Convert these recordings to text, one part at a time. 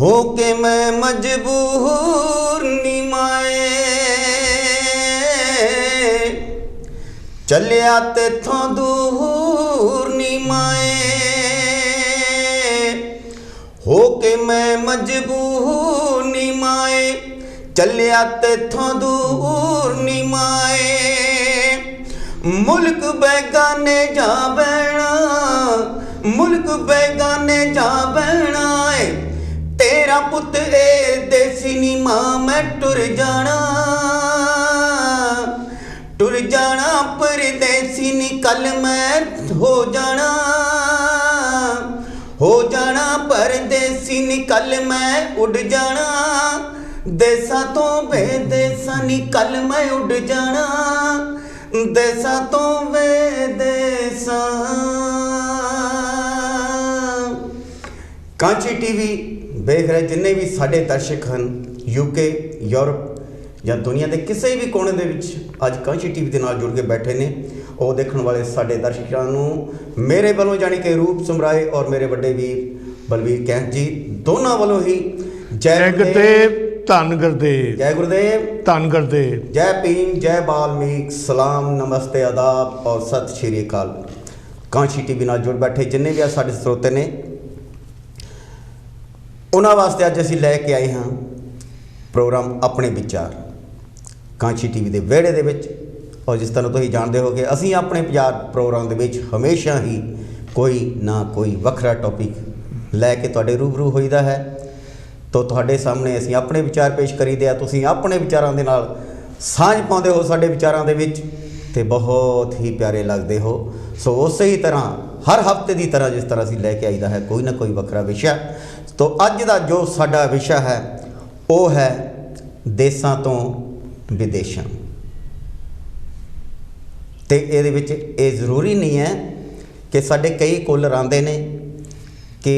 हो के मैं मजबूर निमाए चलिया तेथों दूर निमाए हो के मैं मजबूर निमाए चलिया तेथों दूर निमाए मुल्क बेगाने जा बैणा मुल्क बेगाने जा बैणा तेरा पुत ए देसी नी मां मैं टुर जाना परदेसी नी कल मैं हो जाना परदेसी नी कल मैं उड़ जाना देसा तो बेदेसा नी कल मैं उड़ जाना देसा तो बेदेसा। कांची टीवी देख रहे जिन्ने भी साढ़े दर्शक हैं यूके यूरोप या दुनिया के किसी भी कोने दे विच अज कांची टीवी के नाल जुड़ के बैठे ने और देखने वाले साढ़े दर्शकों नूं मेरे वालों जानी कि रूप समराए और मेरे बड़े वीर बलवीर कैंथ जी दोनों वालों ही जय गुरुदेव धन गुरुदेव जय गुरुदेव धन गुरुदेव जय भीम जय वाल्मीकि सलाम नमस्ते आदाब और सत श्री अकाल। कांची टीवी नाल जुड़ बैठे जिन्ने भी साढ़े स्रोते ने उन्होंने वास्ते अज असीं लैके आए हाँ प्रोग्राम अपने विचार कांची टीवी के विहड़े दे विच। और जिस तरह तुसीं जानते हो कि असीं अपने विचार प्रोग्राम दे विच हमेशा ही कोई ना कोई वखरा टॉपिक लैके तुहाडे रूबरू होईदा है तो तुहाडे सामने असीं अपने विचार पेश करीदे आ तुसीं अपने विचारां दे नाल सांझ पाउंदे हो साडे विचारां दे विच ते बहुत ही प्यारे लगदे हो। सो उस ही तरह हर हफ्ते की तरह जिस तरह असीं लैके आईदा है कोई ना कोई वखरा विषय। तो अज का जो साडा विषय है वो है देसां तो विदेशां। तो ये ज़रूरी नहीं है कि साडे कई कॉलर आते ने कि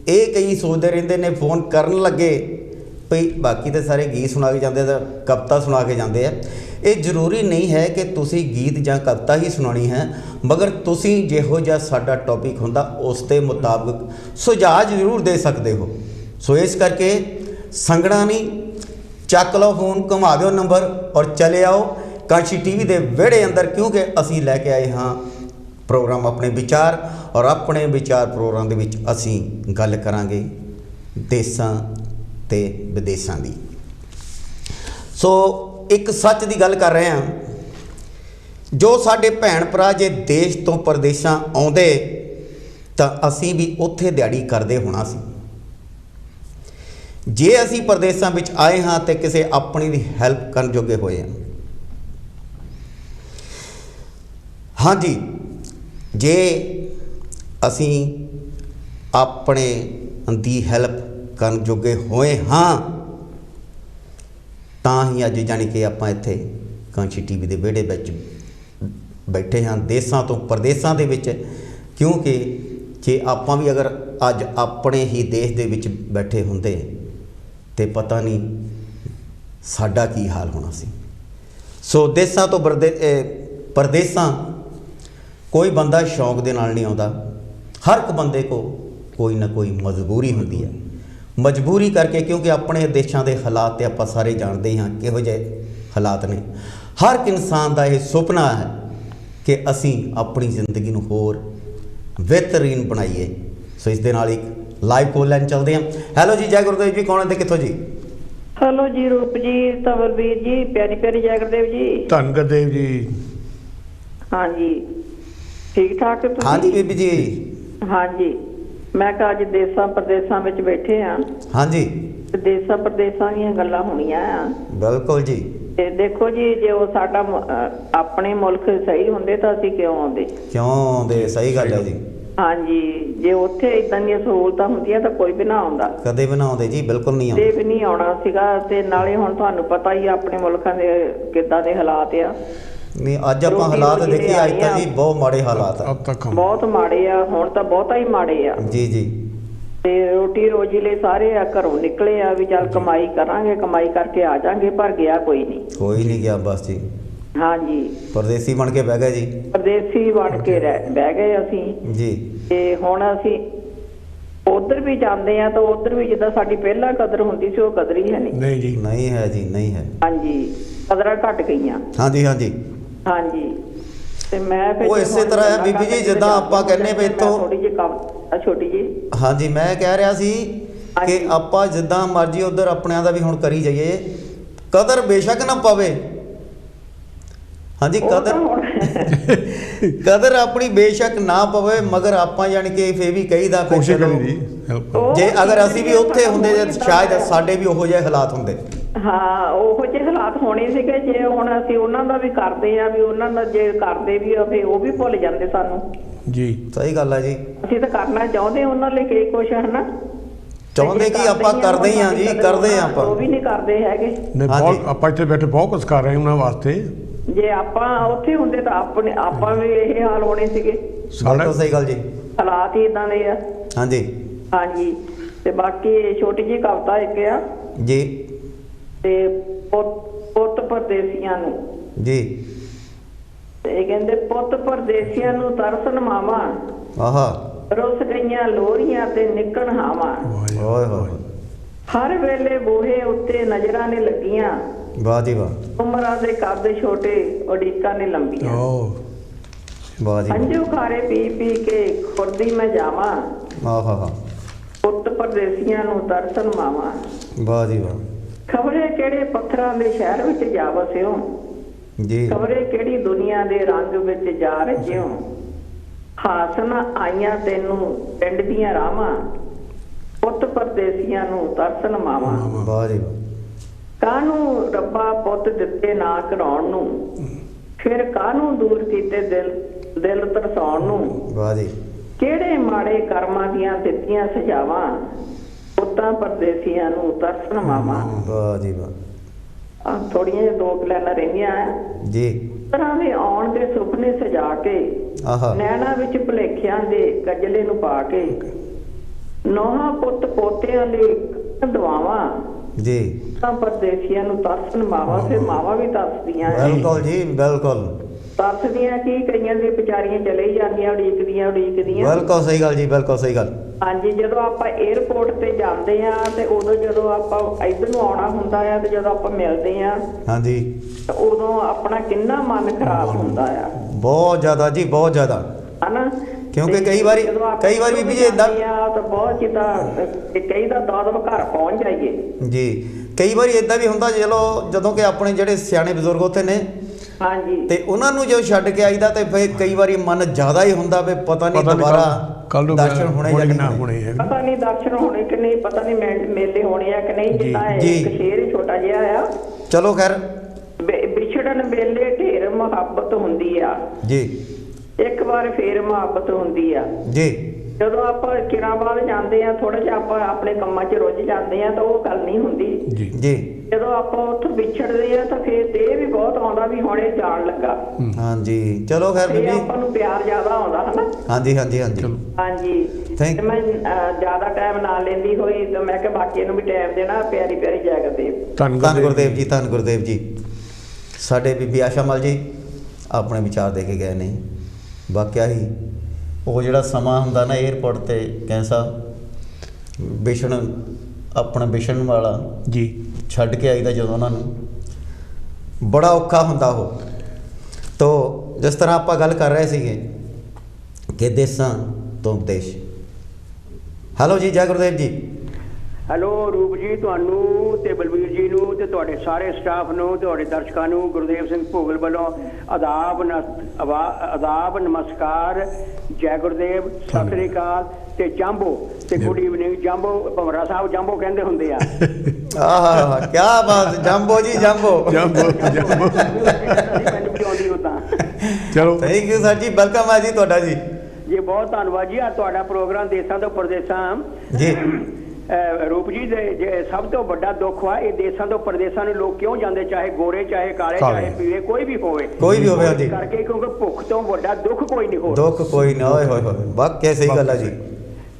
ये कई सोचते रहते ने फोन करन लगे भई बाकी तो सारे गीत सुना के जाते कविता सुना के जाते हैं। ये जरूरी नहीं है कि तुसी गीत या कविता ही सुनानी है मगर तुसी जिहो जिहा साडा टॉपिक हुंदा उस दे मुताबिक सुझाव जरूर दे सकते हो। सो इस करके संगड़ा नहीं चक लो फोन घुमा दो नंबर और चले आओ कांची टीवी के विहड़े अंदर क्योंकि असी लैके आए हाँ प्रोग्राम अपने विचार और अपने विचार प्रोग्राम दे विच असी गल करांगे देसां ते विदेसां दी। सो एक सच की गल कर रहे हैं जो साडे भैन भरा जे देश तो परदेसां आउंदे तां असीं भी उत्थे दिहाड़ी करदे होना सी। जे असीं परदेसां विच आए हाँ तो किसी अपनी दी हैल्प करन जोगे होए हैं। हाँ जी जे असीं अपने दी हैल्प करन जोगे होए हाँ तां ही अज जानी कि आपां इत्थे कांची टीवी के विहड़े विच बैठे हाँ देसां तो परदेसां दे विच। क्योंकि जे आपां भी अगर अज अपने ही देश दे विच बैठे हुंदे ते पता नहीं साडा की हाल होना सी। सो देसां तो परदेसां कोई बंदा शौक दे नाल नहीं आउंदा। हर एक बंदे को कोई ना कोई मजबूरी हुंदी है। मजबूरी करके क्योंकि अपने देशों के हालात तो आप सारे जानते हाँ किहो जिहे हालात ने। हर एक इंसान का यह सुपना है कि असी अपनी जिंदगी नूं होर बेहतरीन बनाइए। सो इस दे नाल एक लाइव कॉल लैन चलते हैं। हैलो जी जय गुरुदेव जी कौन है कितों जी? हेलो जी रूप जी तवलवीर जी प्यारी प्यारी जय गुरुदेव जी। धन गुरुदेव जी। हाँ जी ठीक ठाक है? हाँ जी बीबी जी। हाँ जी मैं कहा अज देसां परदेसां विच बैठे हाँ। हाँ जी देसां परदेसां दीयां गल्लां होणीआं आ। बिल्कुल जी। ते देखो जी जे वो साडा अपने मुल्क सही हुंदे तां असीं क्यों आउंदे? सही गल है जी। हाँ जी जे उत्थे इदां दीयां सहूलतां हुंदियां तां कोई भी ना आउंदा। कदे भी ना आउंदे जी बिल्कुल नहीं आउंदे। कदे भी नहीं आउणा सीगा ते नाले हुण तुहानूं पता ही अपने मुल्कां दे किद्दां दे हालात आ। नहीं अज आप हालात देखिए अज तक जी बहुत माड़े हालात है। बहुत माड़े आ हुण तां बहुता ही माड़े आ जी जी। ते रोटी रोजी ले सारे घरों निकले आ भी चल कमाई करांगे कमाई करके आ जाएंगे पर गया कोई नहीं गया बस जी। हाँ जी परदेसी बन के बह गए जी। परदेसी बन के बह गए असी जी। ते हुण असी ਉਧਰ ਵੀ ਜਾਂਦੇ ਆ ਤਾਂ ਉਧਰ ਵੀ ਜਿੱਦਾਂ ਸਾਡੀ ਪਹਿਲਾਂ ਕਦਰ ਹੁੰਦੀ ਸੀ ਉਹ ਕਦਰ ਹੀ ਹੈ ਨਹੀਂ। ਨਹੀਂ ਜੀ, ਨਹੀਂ ਹੈ ਜੀ, ਨਹੀਂ ਹੈ। ਹਾਂਜੀ, ਕਦਰਾਂ ਘਟ ਗਈਆਂ। ਹਾਂਜੀ ਹਾਂਜੀ ਹਾਂਜੀ, ਤੇ ਮੈਂ ਫਿਰ ਉਹ ਇਸੇ ਤਰ੍ਹਾਂ ਹੈ ਬੀਬੀ ਜੀ, ਜਿੱਦਾਂ ਆਪਾਂ ਕਹਿੰਦੇ ਵੀ ਇੱਥੋਂ ਥੋੜੀ ਜਿਹੀ ਛੋਟੀ ਜੀ। ਹਾਂਜੀ, ਮੈਂ ਕਹਿ ਰਿਹਾ ਸੀ ਕਿ ਆਪਾਂ ਜਿੱਦਾਂ ਮਰਜ਼ੀ ਉਧਰ ਆਪਣਿਆਂ ਦਾ ਵੀ ਹੁਣ ਕਰੀ ਜਾਈਏ, ਕਦਰ ਬੇਸ਼ੱਕ ਨਾ ਪਵੇ। ਹਾਂਜੀ, ਕਦਰ ਆਪਣੀ ਬੇਸ਼ੱਕ ਨਾ ਪਵੇ, ਮਗਰ ਆਪਾਂ ਜਾਣੀ ਕਿ ਫੇਰ ਵੀ ਕਹੀਦਾ ਕੋਸ਼ਿਸ਼ ਕਰੀ ਜੀ। ਜੇ ਅਗਰ ਅਸੀਂ ਵੀ ਉੱਥੇ ਹੁੰਦੇ ਸ਼ਾਇਦ ਸਾਡੇ ਵੀ ਉਹੋ ਜਿਹੇ ਹਾਲਾਤ ਹੁੰਦੇ। ਹਾਂ, ਉਹੋ ਜਿਹੇ ਹਾਲਾਤ ਹੋਣੇ ਸੀਗੇ। ਜੇ ਹੁਣ ਅਸੀਂ ਉਹਨਾਂ ਦਾ ਵੀ ਕਰਦੇ ਆ, ਵੀ ਉਹਨਾਂ ਦਾ ਜੇ ਕਰਦੇ ਵੀ ਫੇ ਉਹ ਵੀ ਭੁੱਲ ਜਾਂਦੇ ਸਾਨੂੰ ਜੀ। ਸਹੀ ਗੱਲ ਹੈ ਜੀ। ਅਸੀਂ ਤਾਂ ਕਰਨਾ ਚਾਹੁੰਦੇ ਉਹਨਾਂ ਲਈ ਕਈ ਕੁਛ ਹੈ ਨਾ, ਚਾਹੁੰਦੇ ਕਿ ਆਪਾਂ ਕਰਦੇ ਹੀ ਆ ਜੀ, ਕਰਦੇ ਆ ਆਪਾਂ। ਉਹ ਵੀ ਨਹੀਂ ਕਰਦੇ ਹੈਗੇ। ਨਹੀਂ, ਬਹੁਤ ਆਪਾਂ ਇੱਥੇ ਬੈਠੇ ਬਹੁਤ ਕੁਝ ਕਰ ਰਹੇ ਉਹਨਾਂ ਵਾਸਤੇ। ਜੇ ਆਪਾਂ ਉੱਥੇ ਹੁੰਦੇ ਤਾਂ ਆਪਾਂ ਵੀ ਇਹ ਹਾਲ ਹੋਣੇ ਸੀਗੇ। ਬਿਲਕੁਲ ਸਹੀ ਗੱਲ ਜੀ। ਹਾਲਾਤ ਹੀ ਇਦਾਂ ਦੇ ਆ। ਹਾਂਜੀ ਹਾਂਜੀ, ਤੇ ਬਾਕੀ ਛੋਟੀ ਜਿਹੀ ਕਵਿਤਾ ਇੱਕ ਆ ਜੀ। ਤੇ ਪੁੱਤ ਪਰਦੇਸੀਆਂ ਨੂੰ ਜੀ, ਤੇ ਕਹਿੰਦੇ ਪੁੱਤ ਪਰਦੇਸੀਆਂ ਨੂੰ ਤਰਸਨ ਮਾਵਾਂ, ਆਹਾ, ਰੁੱਸ ਗਈਆਂ ਲੋਰੀਆਂ ਤੇ ਨਿਕਣ ਹਾਵਾਂ, ਓਏ ਹੋਏ, ਹਰ ਵੇਲੇ ਬੂਹੇ ਉੱਤੇ ਨਜ਼ਰਾਂ ਨੇ ਲੱਗੀਆਂ, ਵਾਹ ਜੀ ਵਾਹ, ਉਮਰਾਂ ਦੇ ਕੱਦ ਛੋਟੇ ਉਡੀਕਾਂ ਨੇ ਲੰਬੀਆਂ, ਵਾਹ ਜੀ, ਅੰਜੂ ਖਾਰੇ ਪੀ ਪੀ ਕੇ ਖੁਰਦੀ ਮੈਂ ਜਾਵਾਂ, ਆਹਾ, ਪੁੱਤ ਪਰਦੇਸੀਆਂ ਨੂੰ ਤਰਸਨ ਮਾਵਾਂ, ਵਾਹ ਜੀ ਵਾਹ, ਖਬਰੇ ਕਿਹੜੇ ਪੱਥਰਾਂ ਦੇ ਸ਼ਹਿਰ ਵਿੱਚ ਜਾ ਵਸਿਓ ਜੀ, ਖਬਰੇ ਕਿਹੜੀ ਦੁਨੀਆ ਦੇ ਰੰਗ ਵਿੱਚ ਜਾ ਰਜਿਓ, ਹਾਸਨਾ ਆਈਆਂ ਤੈਨੂੰ ਪਿੰਡ ਦੀਆਂ ਰਾਵਾਂ, ਪੁੱਤ ਪਰਦੇਸੀਆਂ ਨੂੰ ਤਰਸਨ ਮਾਵਾਂ, ਵਾਹ ਜੀ ਵਾਹ, ਕਾਹਨੂੰ ਰੱਬਾ ਪੁੱਤ ਦਿੱਤੇ ਨਾ ਘਰਾਉਣ ਨੂੰ, ਫਿਰ ਕਾਹਨੂੰ ਦੂਰ ਕੀਤੇ ਦਿਲ ਤਰਸਾਉਣ ਨੂੰ, ਵਾਹ ਜੀ, ਕਿਹੜੇ ਮਾੜੇ ਕਰਮਾਂ ਦੀਆਂ ਦਿੱਤੀਆਂ ਸਜ਼ਾਵਾਂ, ਪੁੱਤਾਂ ਪਰਦੇਸੀਆਂ ਨੂੰ ਤਰਸਨ ਮਾਵਾਂ। ਵਾਹ ਜੀ ਵਾਹ। ਥੋੜੀਆਂ ਜਿਹੀਆਂ ਦੋ ਲਾਈਨਾਂ ਰਹਿੰਦੀਆਂ ਜੀ। ਤਰ੍ਹਾਂ ਦੇ ਆਉਣ ਦੇ ਸੁਪਨੇ ਸਜਾ ਕੇ, ਆਹਾ, ਨੈਣਾ ਵਿੱਚ ਭੁਲੇਖਿਆਂ ਦੇ ਕਜਲੇ ਨੂੰ ਪਾ ਕੇ, ਨੋਹਾਂ ਪੁੱਤ ਪੋਤਿਆਂ ਲਈ ਦਵਾਵਾਂ ਜੀ, ਤਾਂ ਪਰਦੇਸੀਆਂ ਨੂੰ ਤਰਸਨ ਮਾਵਾਂ। ਫਿਰ ਮਾਵਾਂ ਵੀ ਤਰਸਦੀਆਂ, ਬਿਲਕੁਲ ਜੀ, ਬਿਲਕੁਲ ਤਰਸਦੀਆਂ ਕੀ, ਕਈਆਂ ਦੀ ਵਿਚਾਰੀਆਂ ਚਲੇ ਹੀ ਜਾਂਦੀਆਂ ਉਡੀਕਦੀਆਂ। ਬਿਲਕੁਲ ਸਹੀ ਗੱਲ ਜੀ, ਬਿਲਕੁਲ ਸਹੀ ਗੱਲ। ਹਾਂਜੀ, ਜਦੋਂ ਆਪਾਂ 에ਅਰਪੋਰਟ ਤੇ ਜਾਂਦੇ ਆ ਤੇ ਉਦੋਂ ਜਦੋਂ ਆਪਾਂ ਇੱਧਰ ਨੂੰ ਆਉਣਾ ਹੁੰਦਾ ਆ ਤੇ ਜਦੋਂ ਆਪਾਂ ਮਿਲਦੇ ਆ, ਹਾਂਜੀ, ਉਦੋਂ ਆਪਣਾ ਕਿੰਨਾ ਮਨ ਖਰਾਬ ਹੁੰਦਾ ਆ, ਬਹੁਤ ਜ਼ਿਆਦਾ ਜੀ, ਬਹੁਤ ਜ਼ਿਆਦਾ, ਹਨਾ। ਕਿਉਂਕਿ ਕਈ ਵਾਰੀ ਬੀਬੀ ਜੀ ਏਦਾਂ ਤਾਂ ਬਹੁਤ ਜਿੱਦਾਂ ਕਈ ਦਾ ਦੌੜ ਘਰ ਪਹੁੰਚ ਜਾਈਏ ਜੀ। ਕਈ ਵਾਰੀ ਏਦਾਂ ਵੀ ਹੁੰਦਾ, ਚਲੋ ਜਦੋਂ ਕਿ ਆਪਣੇ ਜਿਹੜੇ ਸਿਆਣੇ ਬਜ਼ੁਰਗ ਉੱਥੇ ਨੇ, ਹਾਂਜੀ, ਤੇ ਉਹਨਾਂ ਨੂੰ ਜੋ ਛੱਡ ਕੇ ਆਈਦਾ ਤੇ ਫਿਰ ਕਈ ਵਾਰੀ ਮਨ ਜ਼ਿਆਦਾ ਹੀ ਹੁੰਦਾ ਵੀ ਪਤਾ ਨਹੀਂ ਦੁਬਾਰਾ ਦਰਸ਼ਨ ਹੋਣੇ ਜਾਂ ਨਹੀਂ ਹੋਣੇ, ਪਤਾ ਨਹੀਂ ਦਰਸ਼ਨ ਹੋਣੇ ਕਿ ਨਹੀਂ, ਪਤਾ ਨਹੀਂ ਮੇਲੇ ਹੋਣੇ ਆ ਕਿ ਨਹੀਂ। ਜਿੱਦਾਂ ਇੱਕ ਸ਼ੇਰ ਛੋਟਾ ਜਿਹਾ ਆ, ਚਲੋ ਖੈਰ, ਵਿਛੜਨ ਵੇਲੇ ਢੇਰ ਮੁਹੱਬਤ ਹੁੰਦੀ ਆ ਜੀ, ਇੱਕ ਵਾਰ ਫੇਰ ਮੁਹੱਬਤ ਹੁੰਦੀ ਆ ਜੀ। ਜਦੋਂ ਆਪਾਂ ਕਿਰਾਂ ਬਾਅਦ ਜਾਂਦੇ ਆ, ਥੋੜਾ ਜਿਹਾ ਆਪਾਂ ਆਪਣੇ ਕੰਮਾਂ 'ਚ ਰੁੱਝ ਜਾਂਦੇ ਆ ਤਾਂ ਉਹ ਗੱਲ ਨਹੀਂ ਹੁੰਦੀ ਜੀ। ਜਦੋਂ ਆਪਾਂ ਉੱਥੋਂ ਵਿਛੜਦੇ ਆ ਤਾਂ ਫੇਰ ਤੇ ਵੀ ਬਹੁਤ ਆਉਂਦਾ ਵੀ ਹੁਣੇ ਜਾਣ ਲੱਗਾ। ਹਾਂਜੀ, ਚਲੋ ਖੈਰ ਬੀਬੀ, ਆਪਾਂ ਨੂੰ ਪਿਆਰ ਜ਼ਿਆਦਾ ਆਉਂਦਾ, ਹਨਾ। ਹਾਂਜੀ ਹਾਂਜੀ ਹਾਂਜੀ ਹਾਂਜੀ। ਤੇ ਮੈਂ ਜ਼ਿਆਦਾ ਟਾਈਮ ਨਾ ਲੈਂਦੀ ਹੋਈ ਤਾਂ ਮੈਂ ਕਿਹਾ ਬਾਕੀ ਨੂੰ ਵੀ ਟਾਈਮ ਦੇਣਾ। ਪਿਆਰੀ ਪਿਆਰੀ ਜੈ ਗੁਰਦੇਵ। ਧੰਨ ਗੁਰਦੇਵ ਜੀ, ਧੰਨ ਗੁਰਦੇਵ ਜੀ। ਸਾਡੇ ਬੀਬੀ ਆਸ਼ਾ ਮਲ ਜੀ ਆਪਣੇ ਵਿਚਾਰ ਦੇ ਕੇ ਗਏ ਨੇ। ਵਾਕਿਆ ਹੀ ਉਹ ਜਿਹੜਾ ਸਮਾਂ ਹੁੰਦਾ ਨਾ 에ਅਰਪੋਰਟ ਤੇ ਕੈਸਾ ਵਿਛੜਨ ਵਾਲਾ ਜੀ, ਛੱਡ ਕੇ ਆਈਦਾ ਜਦੋਂ ਉਹਨਾਂ ਨੂੰ, ਬੜਾ ਔਖਾ ਹੁੰਦਾ ਉਹ। ਤੋ ਜਿਸ ਤਰ੍ਹਾਂ ਆਪਾਂ ਗੱਲ ਕਰ ਰਹੇ ਸੀਗੇ ਕਿ ਦੇਸਾਂ ਤੋਂ ਵਿਦੇਸ਼। ਹੈਲੋ ਜੀ, ਜੈ ਗੁਰਦੇਵ ਜੀ। ਹੈਲੋ ਰੂਪ ਜੀ, ਤੁਹਾਨੂੰ ਤੇ ਬਲਵੀਰ ਜੀ ਨੂੰ ਤੇ ਤੁਹਾਡੇ ਸਾਰੇ ਸਟਾਫ ਨੂੰ, ਤੁਹਾਡੇ ਦਰਸ਼ਕਾਂ ਨੂੰ ਗੁਰਦੇਵ ਸਿੰਘ ਭੋਗਲ ਵੱਲੋਂ ਆਦਾਬ ਨਮਸਕਾਰ, ਜੈ ਗੁਰਦੇਵ, ਸਤਿ ਸ੍ਰੀ ਅਕਾਲ ਤੇ ਜੰਬੋ ਤੇ ਗੁੱਡ ਈਵਨਿੰਗ। ਜੰਬੋ ਭਮਰਾ ਸਾਹਿਬ ਜੰਬੋ ਕਹਿੰਦੇ ਹੁੰਦੇ ਆ। ਆਹ ਕੀ ਬਾਤ, ਜੰਬੋ ਜੀ, ਜੰਬੋ ਚਲੋ, ਥੈਂਕ ਯੂ ਸਰ ਜੀ, ਵੈਲਕਮ ਹੈ ਜੀ ਤੁਹਾਡਾ ਜੀ। ਜੀ ਬਹੁਤ ਧੰਨਵਾਦ ਜੀ। ਆ ਤੁਹਾਡਾ ਪ੍ਰੋਗਰਾਮ ਦੇਸਾਂ ਤੋਂ ਪ੍ਰਦੇਸਾਂ ਜੀ। ਰੂਪ ਜੀ ਦੇ ਸਭ ਤੋਂ ਵੱਡਾ ਦੁੱਖ ਆ ਇਹ ਦੇਸਾਂ ਤੋਂ ਪ੍ਰਦੇਸਾਂ ਨੂੰ ਲੋਕ ਕਿਉਂ ਜਾਂਦੇ, ਚਾਹੇ ਗੋਰੇ, ਚਾਹੇ ਕਾਲੇ, ਚਾਹੇ ਪੀਲੇ, ਕੋਈ ਵੀ ਹੋਵੇ ਹਾਂਜੀ, ਕਰਕੇ ਕਿਉਂਕਿ ਭੁੱਖ ਤੋਂ ਵੱਡਾ ਦੁੱਖ ਕੋਈ ਨਹੀਂ ਹੋ, ਦੁੱਖ ਕੋਈ ਨਾ ਹੋਏ ਹੋਏ ਹੋਏ। ਵਾਕਿਆ ਸਹੀ ਗੱਲ ਹੈ ਜੀ।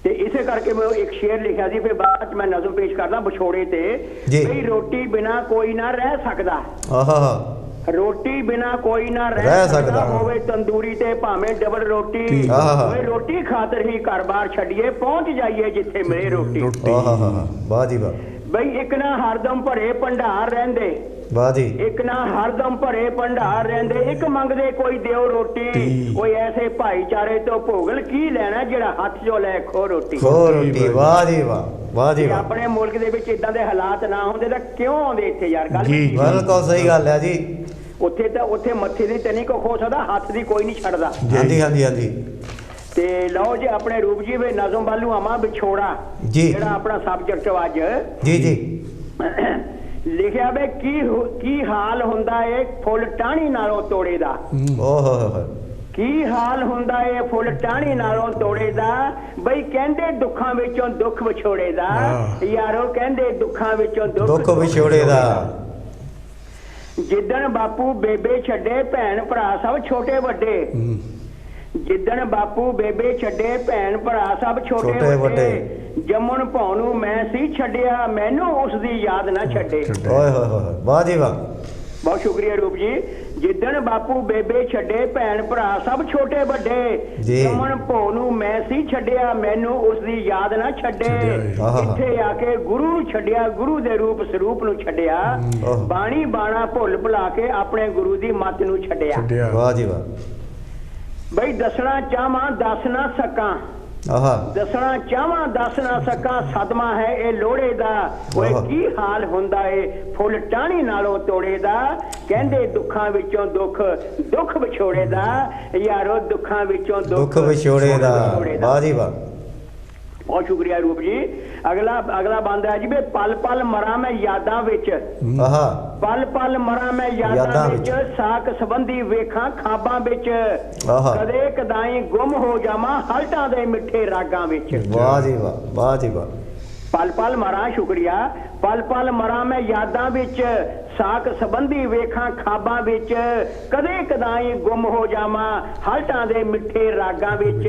ਤੇ ਇਸੇ ਕਰਕੇ ਮੈਂ ਇੱਕ ਸ਼ੇਰ ਲਿਖਿਆ ਸੀ, ਫਿਰ ਬਾਅਦ ਚ ਮੈਂ ਨਜ਼ਮ ਪੇਸ਼ ਕਰਦਾ ਵਿਛੋੜੇ ਤੇ, ਵੀ ਰੋਟੀ ਬਿਨਾ ਕੋਈ ਨਾ ਰਹਿ ਸਕਦਾ। ਆਹਾ, ਰੋਟੀ ਬਿਨਾ ਕੋਈ ਨਾ ਰਹਿ ਸਕਦਾ ਹੋਵੇ, ਤੰਦੂਰੀ ਤੇ ਭਾਵੇਂ ਡਬਲ ਰੋਟੀ, ਓਏ ਰੋਟੀ ਖਾਤਰ ਹੀ ਘਰ-ਬਾਰ ਛੱਡੀਏ, ਪਹੁੰਚ ਜਾਈਏ ਜਿੱਥੇ ਮਿਲੇ ਰੋਟੀ। ਵਾਹ ਜੀ ਵਾਹ। ਬਈ ਇੱਕ ਨਾ ਹਰਦਮ ਭਰੇ ਭੰਡਾਰ ਰਹਿੰਦੇ, ਵਾਹ ਜੀ, ਇੱਕ ਨਾ ਹਰਦਮ ਭਰੇ ਭੰਡਾਰ ਰਹਿੰਦੇ, ਇੱਕ ਮੰਗਦੇ ਕੋਈ ਦਿਓ ਰੋਟੀ, ਓਏ ਐਸੇ ਭਾਈਚਾਰੇ ਤੋਂ ਭੋਗਲ ਕੀ ਲੈਣਾ ਜਿਹੜਾ ਹੱਥ ਚੋਂ ਲੈ ਖੋ ਰੋਟੀ। ਵਾਹ ਜੀ ਵਾਹ, ਵਾਹ ਜੀ ਵਾਹ। ਆਪਣੇ ਮੁਲਕ ਦੇ ਵਿੱਚ ਇਦਾਂ ਦੇ ਹਾਲਾਤ ਨਾ ਹੁੰਦੇ ਤਾਂ ਕਿਉਂ ਆਉਂਦੇ ਇੱਥੇ ਯਾਰ? ਗੱਲ ਬਿਲਕੁਲ ਸਹੀ ਗੱਲ ਹੈ ਜੀ। ਉੱਥੇ ਮੱਥੇ ਦੀ ਤੇ ਨਹੀਂ ਕੋ ਖੋ ਸਕਦਾ, ਹੱਥ ਦੀ ਕੋਈ ਨਹੀਂ ਛੱਡਦਾ। ਹਾਂਜੀ ਹਾਂਜੀ ਹਾਂਜੀ। ਤੇ ਲਓ ਜੀ ਆਪਣੇ ਰੂਪ ਜੀ ਵੇ ਨਜ਼ਮ ਬਾਲੂ ਆਮਾ ਵਿਛੋੜਾ ਜਿਹੜਾ ਆਪਣਾ ਸਬਜੈਕਟ ਅੱਜ ਜੀ ਜੀ ਲਿਖਿਆ ਵੇ ਕੀ ਹਾਲ ਹੁੰਦਾ ਏ ਫੁੱਲ ਟਾਹਣੀ ਨਾਲੋਂ ਤੋੜੇ ਦਾ। ਕੀ ਹਾਲ ਹੁੰਦਾ ਏ ਫੁੱਲ ਟਾਹਣੀ ਨਾਲੋਂ ਤੋੜੇ ਦਾ, ਬਈ ਕਹਿੰਦੇ ਦੁੱਖਾਂ ਵਿੱਚੋਂ ਦੁੱਖ ਵਿਛੋੜੇ ਦਾ, ਯਾਰੋ ਕਹਿੰਦੇ ਦੁੱਖਾਂ ਵਿੱਚੋਂ ਦੁੱਖ ਵਿਛੋੜੇ ਦਾ। ਜਿੱਦਣ ਬਾਪੂ ਬੇਬੇ ਛੱਡੇ ਭੈਣ ਭਰਾ ਸਭ ਛੋਟੇ ਵੱਡੇ, ਜਿੱਦਣ ਬਾਪੂ ਬੇਬੇ ਛੱਡੇ ਭੈਣ ਭਰਾ ਸਭ ਛੋਟੇ ਵੱਡੇ, ਜੰਮਣ ਭੌਂ ਨੂੰ ਮੈਂ ਸੀ ਛੱਡਿਆ ਮੈਨੂੰ ਉਸ ਦੀ ਯਾਦ ਨਾ ਛੱਡੇ। ਓਏ ਹੋਏ ਹੋਏ, ਵਾਹ ਜੀ ਵਾਹ। ਬਹੁਤ ਸ਼ੁਕਰੀਆ ਰੂਪ ਜੀ। ਜਿੱਦਣ ਬਾਪੂ ਬੇਬੇ ਛੱਡੇ ਭੈਣ ਭਰਾ ਸਭ ਛੋਟੇ ਵੱਡੇ, ਜੰਮਣ ਭੌਂ ਨੂੰ ਮੈਂ ਸੀ ਛੱਡਿਆ ਮੈਨੂੰ ਉਸ ਦੀ ਯਾਦ ਨਾ ਛੱਡੇ। ਇੱਥੇ ਆ ਕੇ ਗੁਰੂ ਨੂੰ ਛੱਡਿਆ, ਗੁਰੂ ਦੇ ਰੂਪ ਸਰੂਪ ਨੂੰ ਛੱਡਿਆ, ਬਾਣੀ ਬਾਣਾ ਭੁੱਲ ਭੁਲਾ ਕੇ ਆਪਣੇ ਗੁਰੂ ਦੀ ਮੱਤ ਨੂੰ ਛੱਡਿਆ। ਵਾਹ ਜੀ ਵਾਹ। ਬਈ ਦੱਸਣਾ ਚਾਹਾਂ ਦੱਸ ਨਾ ਸਕਾਂ, ਦੱਸਣਾ ਚਾਹਾਂ ਦੱਸ ਨਾ ਸਕਾਂ, ਸਦਮਾ ਹੈ ਇਹ ਲੋੜੇ ਦਾ, ਓਏ ਕੀ ਹਾਲ ਹੁੰਦਾ ਏ ਫੁੱਲ ਟਾਹਣੀ ਨਾਲੋਂ ਤੋੜੇ ਦਾ, ਕਹਿੰਦੇ ਦੁੱਖਾਂ ਵਿੱਚੋਂ ਦੁੱਖ ਵਿਛੋੜੇ ਦਾ, ਯਾਰੋ ਦੁੱਖਾਂ ਵਿੱਚੋਂ ਦੁੱਖ ਵਿਛੋੜੇ ਦਾ। ਵਾਹ ਜੀ ਵਾਹ। ਬਹੁਤ ਸ਼ੁਕਰੀਆ ਰੂਪ ਜੀ। ਅਗਲਾ ਬੰਦ ਹੈ ਜੀ ਵੇ ਪਲ ਪਲ ਮਰਾਂ ਮੈਂ ਯਾਦਾਂ ਵਿੱਚ, ਪਲ ਪਲ ਮਰਾਂ ਮੈਂ ਯਾਦਾਂ ਵਿੱਚ, ਸਾਕ ਸੰਬੰਧੀ ਵੇਖਾਂ ਖਾਬਾਂ ਵਿੱਚ, ਕਦੇ ਕਦਾਈ ਗੁੰਮ ਹੋ ਜਾਵਾਂ ਹਲਟਾਂ ਦੇ ਮਿੱਠੇ ਰਾਗਾਂ ਵਿੱਚ। ਵਾਹ ਜੀ ਵਾਹ, ਵਾਹ ਜੀ ਵਾਹ। ਪਲ ਪਲ ਮਰਾਂ, ਸ਼ੁਕਰੀਆ। ਪਲ ਪਲ ਮਰਾਂ ਮੈਂ ਯਾਦਾਂ ਵਿੱਚ, ਸਾਕ ਸੰਬੰਧੀ ਵੇਖਾਂ ਖਾਬਾਂ ਵਿੱਚ, ਕਦੇ ਕਦਾਈ ਗੁੰਮ ਹੋ ਜਾਵਾਂ ਹਲਟਾਂ ਦੇ ਮਿੱਠੇ ਰਾਗਾਂ ਵਿੱਚ।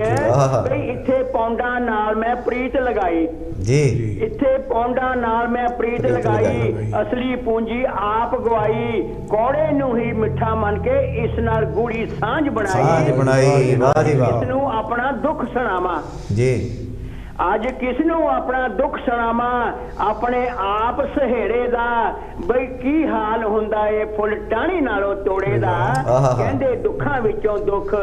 ਬਈ ਇੱਥੇ ਪੌਂਡਾਂ ਨਾਲ ਮੈਂ ਪ੍ਰੀਤ ਲਗਾਈ ਜੀ, ਇੱਥੇ ਪੌਂਡਾਂ ਨਾਲ ਮੈਂ ਪ੍ਰੀਤ ਲਗਾਈ, ਅਸਲੀ ਪੂੰਜੀ ਆਪ ਗਵਾਈ, ਕੌੜੇ ਨੂੰ ਹੀ ਮਿੱਠਾ ਮੰਨ ਕੇ ਇਸ ਨਾਲ ਗੂੜੀ ਸਾਂਝ ਬਣਾਈ। ਵਾਹ ਜੀ ਵਾਹ। ਇਸ ਨੂੰ ਆਪਣਾ ਦੁੱਖ ਸੁਣਾਵਾਂ ਜੀ, ਅੱਜ ਕਿਸ ਨੂੰ ਆਪਣਾ ਦੁੱਖ ਸੁਣਾਵਾਂ ਆਪਣੇ ਆਪ ਸਹੇੜੇ ਦਾ, ਬਈ ਕੀ ਹਾਲ ਹੁੰਦਾ ਏ ਫੁੱਲ ਟਾਹਣੀ ਨਾਲੋਂ ਤੋੜੇ ਦਾ, ਕਹਿੰਦੇ ਦੁੱਖਾਂ ਵਿੱਚੋਂ ਦੁੱਖ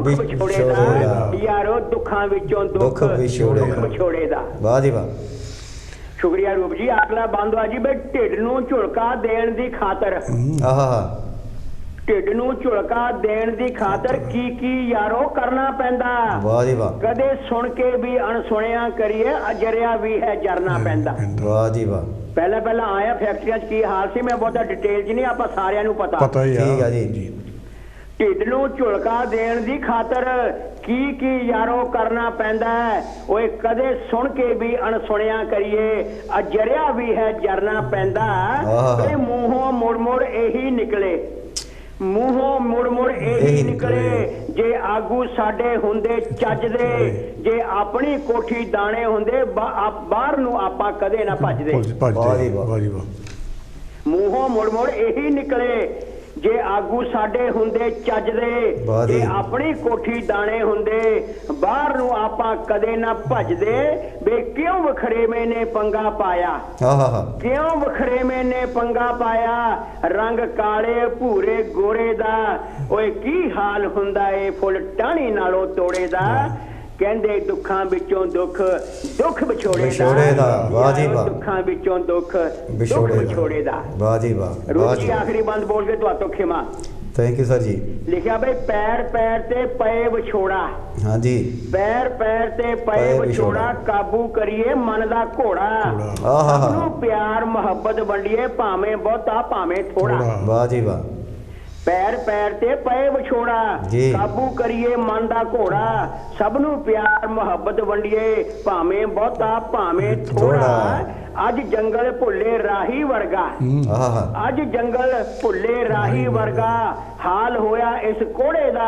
ਵਿਛੋੜੇ ਦਾ, ਯਾਰੋ ਦੁੱਖਾਂ ਵਿੱਚੋਂ ਦੁੱਖ ਵਿਛੋੜੇ ਦਾ। ਵਾਹ ਜੀ ਵਾਹ। ਸ਼ੁਕਰੀਆ ਰੂਪ ਜੀ। ਅਗਲਾ ਬੰਦਵਾ ਜੀ ਬਈ ਢਿੱਡ ਨੂੰ ਝੁਲਕਾ ਦੇਣ ਦੀ ਖਾਤਰ, ਢਿੱਡ ਨੂੰ ਝੁਲਕਾ ਦੇਣ ਦੀ ਖਾਤਰ ਕੀ ਯਾਰੋ ਕਰਨਾ ਪੈਂਦਾ। ਵਾਹ ਜੀ ਵਾਹ। ਕਦੇ ਸੁਣ ਕੇ ਵੀ ਅਣਸੁਣਿਆ ਕਰੀਏ, ਅਜਰਿਆ ਵੀ ਹੈ ਜਰਨਾ ਪੈਂਦਾ। ਵਾਹ ਜੀ ਵਾਹ। ਪਹਿਲਾਂ ਆਇਆ ਫੈਕਟਰੀਆਂ 'ਚ ਕੀ ਹਾਲ ਸੀ, ਮੈਂ ਬਹੁਤਾ ਡਿਟੇਲ 'ਚ ਨਹੀਂ, ਆਪਾਂ ਸਾਰਿਆਂ ਨੂੰ ਪਤਾ ਹੀ ਆ ਜੀ। ਢਿੱਡ ਨੂੰ ਝੁਲਕਾ ਦੇਣ ਦੀ ਖਾਤਰ ਕੀ ਯਾਰੋ ਕਰਨਾ ਪੈਂਦਾ, ਓਏ ਕਦੇ ਸੁਣ ਕੇ ਵੀ ਅਣਸੁਣਿਆ ਕਰੀਏ, ਅਜਰਿਆ ਵੀ ਹੈ ਜਰਨਾ ਪੈਂਦਾ। ਇਹ ਮੂੰਹੋਂ ਮੁੜ ਇਹੀ ਨਿਕਲੇ, ਮੂੰਹੋਂ ਮੁੜ ਇਹੀ ਨਿਕਲੇ, ਜੇ ਆਗੂ ਸਾਡੇ ਹੁੰਦੇ ਚੱਜ ਦੇ, ਜੇ ਆਪਣੀ ਕੋਠੀ ਦਾਣੇ ਹੁੰਦੇ ਬਾਹਰ ਨੂੰ ਆਪਾਂ ਕਦੇ ਨਾ ਭੱਜਦੇ। ਮੂੰਹੋਂ ਮੁੜ ਇਹੀ ਨਿਕਲੇ, ਜੇ ਆਗੂ ਸਾਡੇ ਹੁੰਦੇ ਚੱਜ ਦੇ, ਜੇ ਆਪਣੀ ਕੋਠੀ ਦਾਣੇ ਹੁੰਦੇ ਬਾਹਰ ਨੂੰ ਆਪਾਂ ਕਦੇ ਨਾ ਭੱਜਦੇ। ਵੇ ਕਿਉਂ ਵਖਰੇਵੇਂ ਨੇ ਪੰਗਾ ਪਾਇਆ, ਕਿਉਂ ਵਖਰੇਵੇਂ ਨੇ ਪੰਗਾ ਪਾਇਆ, ਰੰਗ ਕਾਲੇ ਭੂਰੇ ਗੋਰੇ ਦਾ, ਓਏ ਕੀ ਹਾਲ ਹੁੰਦਾ ਏ ਫੁੱਲ ਟਾਹਣੀ ਨਾਲੋਂ ਤੋੜੇ ਦਾ, ਕਹਿੰਦੇ ਦੁੱਖਾਂ ਵਿੱਚੋਂ ਦੁੱਖ ਵਿਛੋੜੇ ਦਾ। ਵਾਹ ਜੀ ਵਾਹ। ਦੁੱਖਾਂ ਵਿੱਚੋਂ ਦੁੱਖ ਵਿਛੋੜੇ ਦਾ। ਵਾਹ ਜੀ ਵਾਹ। ਰੂਪ ਜੀ ਆਖਰੀ ਬੰਦ ਬੋਲ ਕੇ ਤੁਹਾਤੋਂ ਖਿਮਾ। ਥੈਂਕ ਯੂ ਸਰ ਜੀ। ਲਿਖਿਆ ਬਈ ਪੈਰ ਤੇ ਪਏ ਵਿਛੋੜਾ, ਹਾਂਜੀ, ਪੈਰ ਤੇ ਪਏ ਵਿਛੋੜਾ, ਕਾਬੂ ਕਰੀਏ ਮਨ ਦਾ ਘੋੜਾ, ਸਭ ਨੂੰ ਪਿਆਰ ਮੁਹੱਬਤ ਵੰਡੀਏ ਭਾਵੇਂ ਬਹੁਤਾ ਭਾਵੇਂ ਥੋੜਾ। ਵਾਹ ਜੀ ਵਾਹ। ਪੈਰ ਤੇ ਪਏ ਵਿਛੋੜਾ, ਕਾਬੂ ਕਰੀਏ ਮਨ ਦਾ ਘੋੜਾ, ਸਭ ਨੂੰ ਪਿਆਰ ਮੁਹੱਬਤ ਵੰਡੀਏ ਭਾਵੇਂ ਬਹੁਤਾ ਭਾਵੇਂ ਥੋੜਾ। ਅੱਜ ਜੰਗਲ ਭੁੱਲੇ ਰਾਹੀ ਵਰਗਾ, ਅੱਜ ਜੰਗਲ ਭੁੱਲੇ ਰਾਹੀ ਵਰਗਾ ਹਾਲ ਹੋਇਆ ਇਸ ਕੋੜੇ ਦਾ,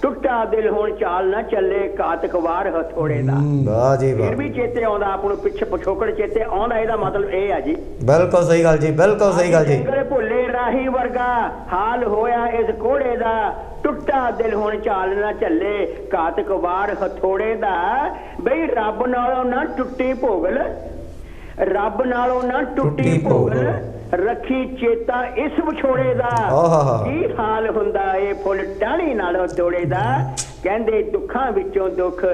ਟੁੱਟਾ ਦਿਲ ਹੁਣ ਚਾਲ ਨਾ ਚੱਲੇ ਕਾਤਕ ਵਾਰ ਹਥੋੜੇ ਦਾ। ਵਾਹ ਜੀ ਵਾਹ। ਫਿਰ ਵੀ ਚੇਤੇ ਆਉਂਦਾ ਆਪ ਨੂੰ, ਪਿੱਛੇ ਪਿਛੋਕੜ ਚੇਤੇ ਆਉਂਦਾ, ਇਹਦਾ ਮਤਲਬ ਇਹ ਆ ਜੀ। ਬਿਲਕੁਲ ਸਹੀ ਗੱਲ ਜੀ, ਬਿਲਕੁਲ ਸਹੀ ਗੱਲ ਜੀ। ਜੰਗਲ ਭੁੱਲੇ ਰਾਹੀ ਵਰਗਾ ਹਾਲ ਹੋਇਆ ਇਸ ਕੋੜੇ ਦਾ, ਟੁੱਟਾ ਦਿਲ ਹੁਣ ਚਾਲ ਨਾ ਚੱਲੇ ਕਾਤਕ ਵਾਰ ਹਥੋੜੇ ਦਾ। ਬਈ ਰੱਬ ਨਾਲੋਂ ਨਾ ਟੁੱਟੀ ਭੋਗਲ, ਰੱਬ ਨਾਲੋਂ ਨਾ ਟੁੱਟੀ ਭੋਗਲ, ਰੱਖੀ ਚੇਤਾ ਇਸ ਵਿਛੋੜੇ ਦਾ, ਕੀ ਹਾਲ ਹੁੰਦਾ ਏ ਫੁੱਲ ਟਾਹਣੀ ਨਾਲੋਂ ਤੋੜੇ ਦਾ। ਕਹਿੰਦੇ ਦੁੱਖਾਂ ਵਿੱਚੋਂ ਦੁੱਖ